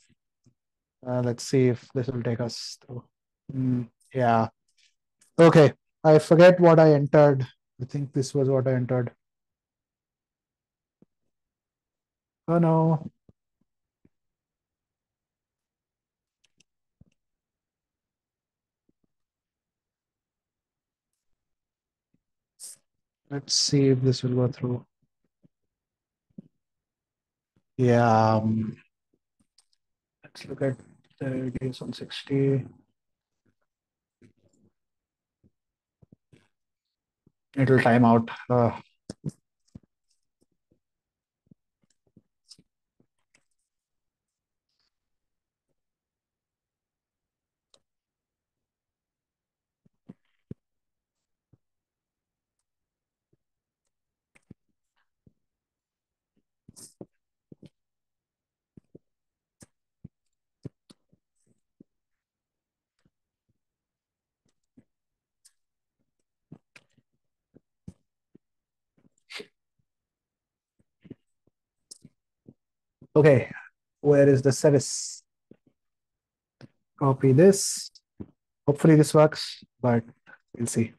let's see if this will take us through. Yeah. Okay. I forget what I entered. I think this was what I entered. Oh no. Let's see if this will go through. Yeah. Let's look at the gains 160. It'll time out. Okay. Where is the service? Copy this. Hopefully this works, but we'll see.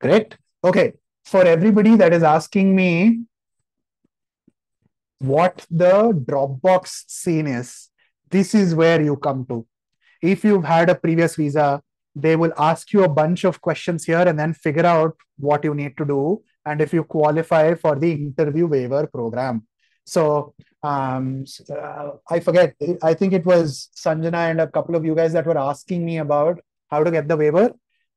Great. Okay. For everybody that is asking me what the Dropbox scene is, this is where you come to. If you've had a previous visa, they will ask you a bunch of questions here and then figure out what you need to do and if you qualify for the interview waiver program. So I forget, I think it was Sanjana and a couple of you guys that were asking me about how to get the waiver.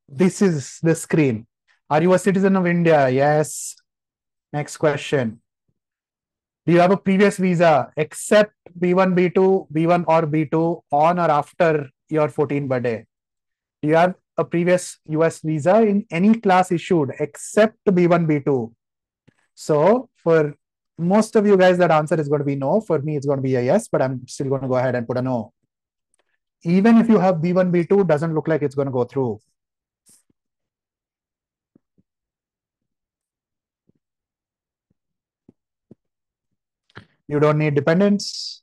This is the screen. Are you a citizen of India? Yes. Next question. Do you have a previous visa except B1, B2, B1 or B2 on or after your 14th birthday? Do you have a previous US visa in any class issued except B1, B2? So for most of you guys, that answer is going to be no. For me, it's going to be a yes, but I'm still going to go ahead and put a no. Even if you have B1, B2, doesn't look like it's going to go through. You don't need dependents.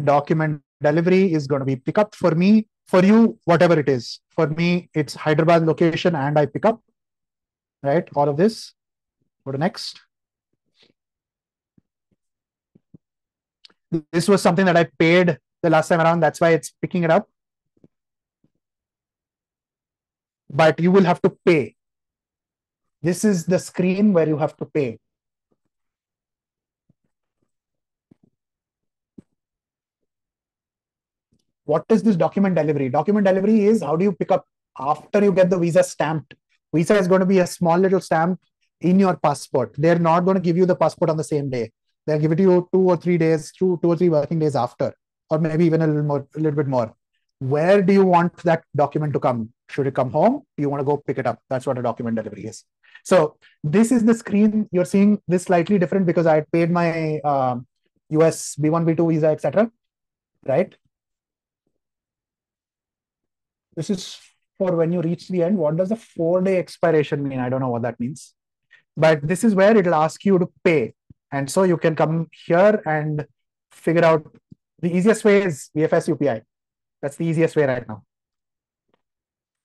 Document delivery is going to be pick up for me, for you, whatever it is. For me, it's Hyderabad location and I pick up, right? All of this. Go to next. This was something that I paid the last time around. That's why it's picking it up. But you will have to pay. This is the screen where you have to pay. What is this document delivery? Document delivery is how do you pick up after you get the visa stamped. Visa is going to be a small little stamp in your passport. They're not going to give you the passport on the same day. They'll give it to you 2 or 3 days, 2 or 3 working days after, or maybe even a little bit more. Where do you want that document to come? Should it come home? Do you want to go pick it up? That's what a document delivery is. So this is the screen. You're seeing this slightly different because I paid my US B1, B2 visa, etc. Right? This is for when you reach the end. What does the 4-day expiration mean? I don't know what that means. But this is where it'll ask you to pay. And so you can come here and figure out the easiest way is VFS UPI. That's the easiest way right now.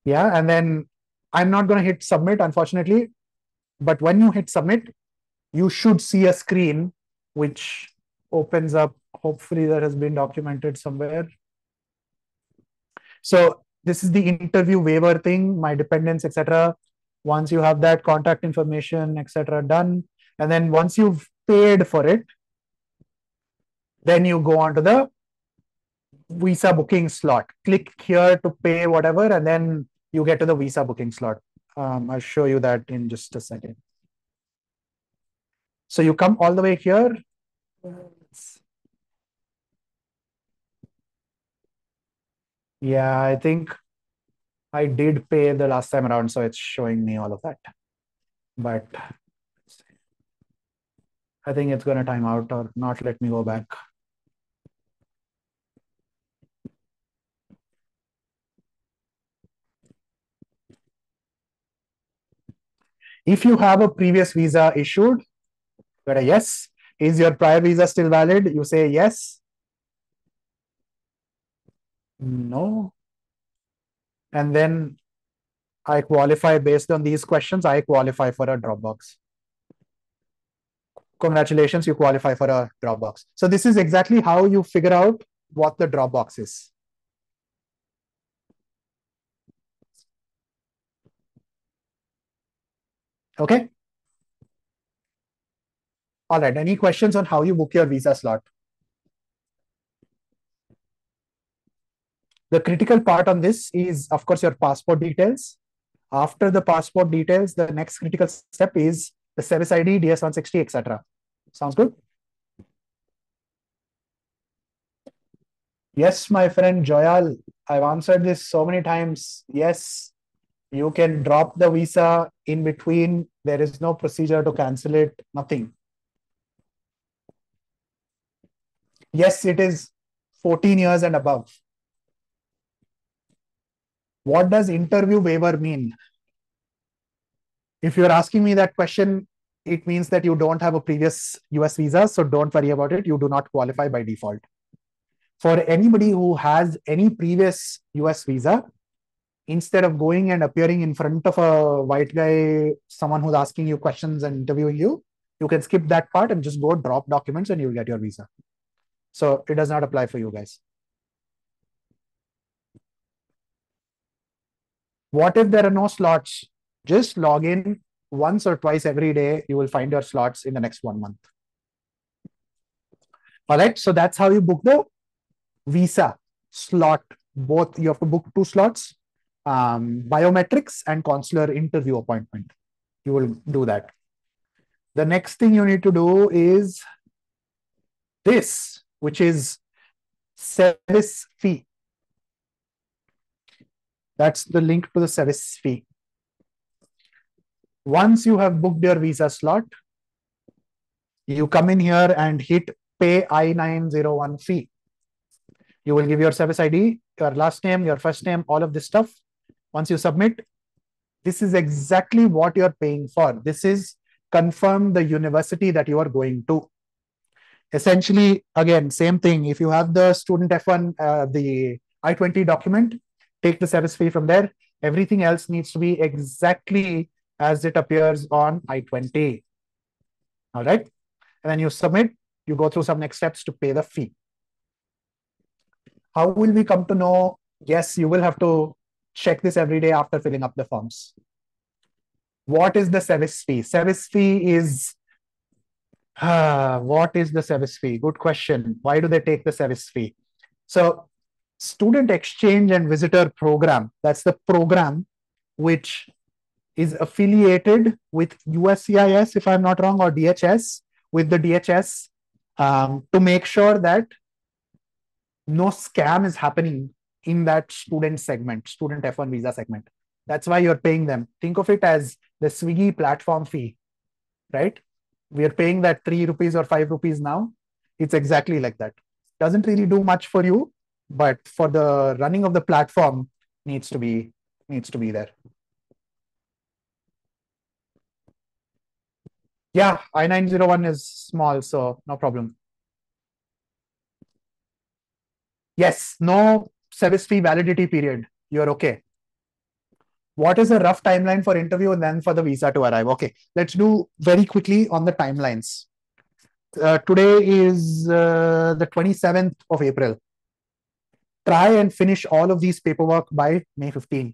Yeah, and then I'm not going to hit submit, unfortunately. But when you hit submit, you should see a screen which opens up. Hopefully that has been documented somewhere. So this is the interview waiver thing, my dependents, etc. Once you have that contact information, etc. done, and then once you've paid for it, then you go on to the visa booking slot. Click here to pay whatever, and then you get to the visa booking slot. I'll show you that in just a second. So you come all the way here. Yeah, I think I did pay the last time around, so it's showing me all of that. but I think it's going to time out or not let me go back. If you have a previous visa issued, got a yes. Is your prior visa still valid? You say yes. No. And then I qualify based on these questions. I qualify for a Dropbox. Congratulations, you qualify for a Dropbox. So this is exactly how you figure out what the Dropbox is. Okay. All right. Any questions on how you book your visa slot? The critical part on this is, of course, your passport details. After the passport details, the next critical step is the service ID, DS-160, etc. Sounds good? Yes, my friend Joyal, I've answered this so many times. Yes, you can drop the visa in between. There is no procedure to cancel it, nothing. Yes, it is 14 years and above. What does interview waiver mean? If you're asking me that question, it means that you don't have a previous US visa, so don't worry about it. You do not qualify by default. For anybody who has any previous US visa, instead of going and appearing in front of a white guy, someone who's asking you questions and interviewing you, you can skip that part and just go drop documents and you'll get your visa. So it does not apply for you guys. What if there are no slots? Just log in once or twice every day. You will find your slots in the next 1 month. All right. So that's how you book the visa slot. Both you have to book 2 slots, biometrics and consular interview appointment. You will do that. The next thing you need to do is this, which is service fee. That's the link to the service fee. Once you have booked your visa slot, you come in here and hit pay I-901 fee. You will give your service ID, your last name, your first name, all of this stuff. Once you submit, this is exactly what you're paying for. This is confirm the university that you are going to. Essentially, again, same thing. If you have the student F1, the I-20 document, take the service fee from there. Everything else needs to be exactly as it appears on I-20. All right. And then you submit, you go through some next steps to pay the fee. How will we come to know? Yes, you will have to check this every day after filling up the forms. What is the service fee? Service fee is, what is the service fee? Good question. Why do they take the service fee? So student exchange and visitor program, that's the program which is affiliated with USCIS, if I'm not wrong, or DHS, with the DHS to make sure that no scam is happening in that student segment, student F1 visa segment. That's why you're paying them. Think of it as the Swiggy platform fee, right? We are paying that 3 rupees or 5 rupees now. It's exactly like that. Doesn't really do much for you, but for the running of the platform needs to be there. Yeah, I-901 is small, so no problem. Yes, no service fee validity period. You're okay. What is a rough timeline for interview and then for the visa to arrive? Okay, let's do very quickly on the timelines. Today is the 27th of April. Try and finish all of these paperwork by May 15.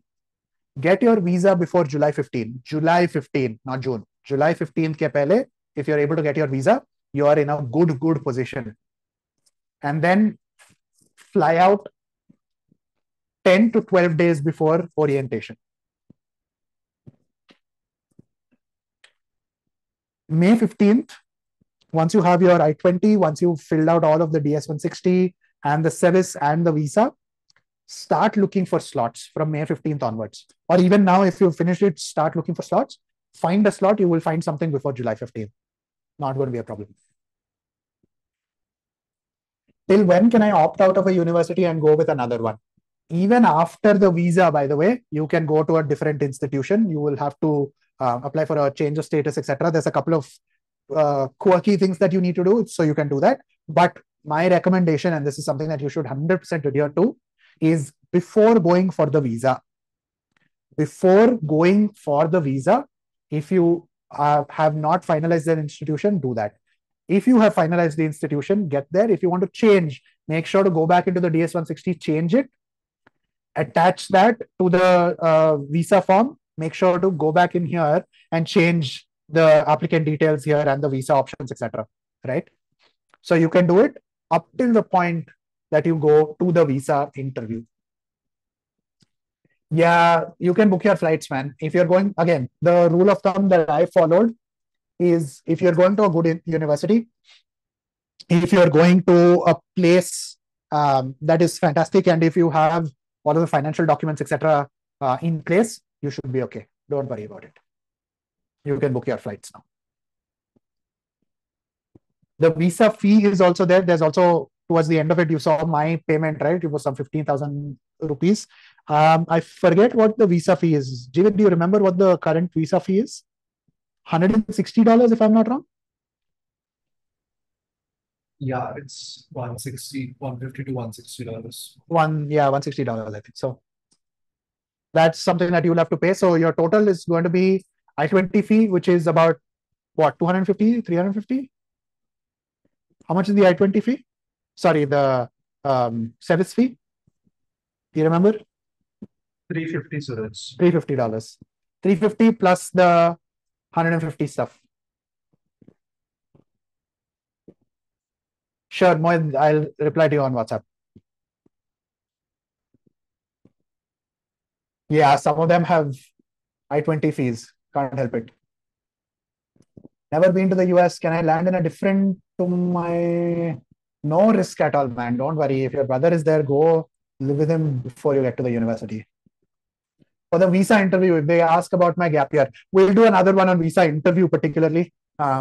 Get your visa before July 15. July 15, not June. July 15th ke pehle, if you're able to get your visa, you are in a good position. And then fly out 10 to 12 days before orientation. May 15th, once you have your I-20, once you've filled out all of the DS-160 and the service and the visa, start looking for slots from May 15th onwards. Or even now, if you've finished it, start looking for slots. find a slot, you will find something before July 15th. Not going to be a problem. Till when can I opt out of a university and go with another one? Even after the visa, by the way, you can go to a different institution. You will have to apply for a change of status, etc. There's a couple of quirky things that you need to do, so you can do that. But my recommendation, and this is something that you should 100% adhere to, is before going for the visa. Before going for the visa, if you have not finalized an institution, do that. If you have finalized the institution, get there. If you want to change, make sure to go back into the DS-160, change it, attach that to the visa form. Make sure to go back in here and change the applicant details here and the visa options, etc. Right? So you can do it up till the point that you go to the visa interview. Yeah, you can book your flights, man. If you're going, again, the rule of thumb that I followed is if you're going to a good university, if you're going to a place that is fantastic, and if you have all of the financial documents, etc., in place, you should be okay. Don't worry about it. You can book your flights now. The visa fee is also there. There's also, towards the end of it, you saw my payment, right? It was some 15,000 rupees. I forget what the visa fee is. Jivit, do you remember what the current visa fee is? $160, if I'm not wrong. Yeah, it's 160, 150 to $160. $160, I think. So that's something that you'll have to pay. So your total is going to be I-20 fee, which is about what, 250, 350? How much is the I-20 fee? Sorry, the service fee. Do you remember? $350, Suraj. $350. $350 plus the 150 stuff. Sure, Mohit, I'll reply to you on WhatsApp. Yeah, some of them have I-20 fees. Can't help it. Never been to the US. Can I land in a different to my... No risk at all, man. Don't worry. If your brother is there, go live with him before you get to the university. For the visa interview, if they ask about my gap year, we'll do another one on visa interview particularly.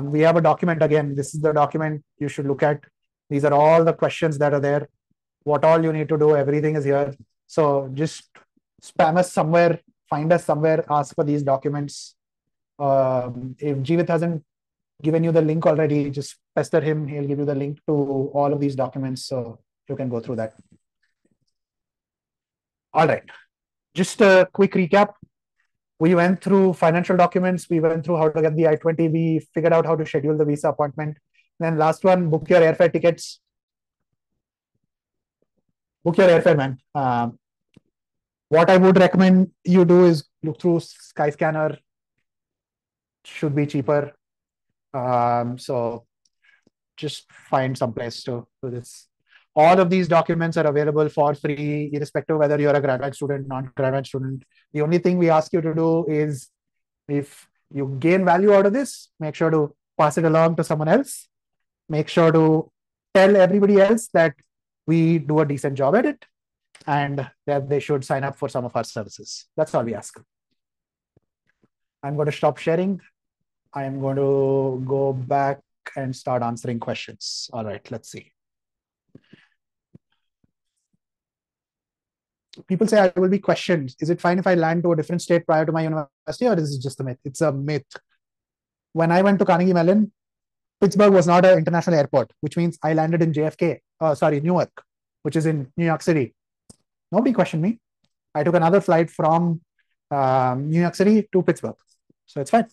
We have a document again. This is the document you should look at. These are all the questions that are there. What all you need to do, everything is here. So just spam us somewhere, find us somewhere, ask for these documents. If Jeevit hasn't given you the link already, just pester him. He'll give you the link to all of these documents so you can go through that. All right. Just a quick recap. We went through financial documents. We went through how to get the I-20. We figured out how to schedule the visa appointment. Then last one, book your airfare tickets. Book your airfare, man. What I would recommend you do is look through Skyscanner. Should be cheaper. So just find some place to do this. All of these documents are available for free, irrespective of whether you're a graduate student, non-graduate student. The only thing we ask you to do is, if you gain value out of this, make sure to pass it along to someone else. Make sure to tell everybody else that we do a decent job at it and that they should sign up for some of our services. That's all we ask. I'm going to stop sharing. I am going to go back and start answering questions. All right, let's see. People say I will be questioned. Is it fine if I land to a different state prior to my university, or is it just a myth? It's a myth. When I went to Carnegie Mellon, Pittsburgh was not an international airport, which means I landed in Newark, which is in New York City. Nobody questioned me. I took another flight from New York City to Pittsburgh. So it's fine.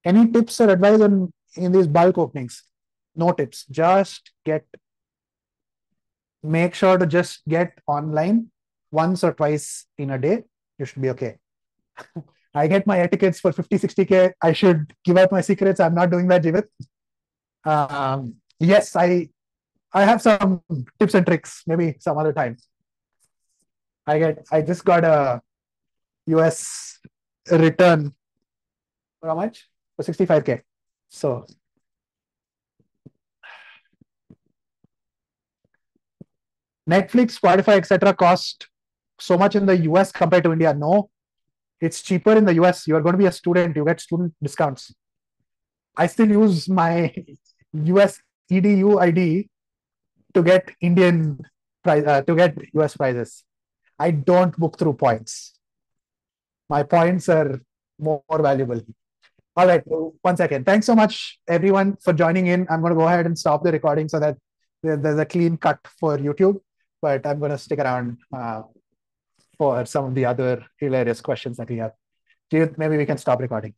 Any tips or advice in these bulk openings? No tips. Make sure to just get online once or twice in a day. You should be okay. I get my air tickets for 50, 60K. I should give out my secrets. I'm not doing that, Jivit. Yes, I have some tips and tricks, maybe some other time. I just got a US return. For how much? For 65K. So Netflix, Spotify, etc. cost so much in the US compared to India? No. It's cheaper in the US. You are going to be a student, you get student discounts. I still use my US EDU ID to get Indian price, to get US prices. I don't book through points. My points are more valuable. All right, 1 second. Thanks so much, everyone, for joining in. I'm going to go ahead and stop the recording so that there's a clean cut for YouTube, but I'm going to stick around for some of the other hilarious questions that we have. Maybe we can stop recording.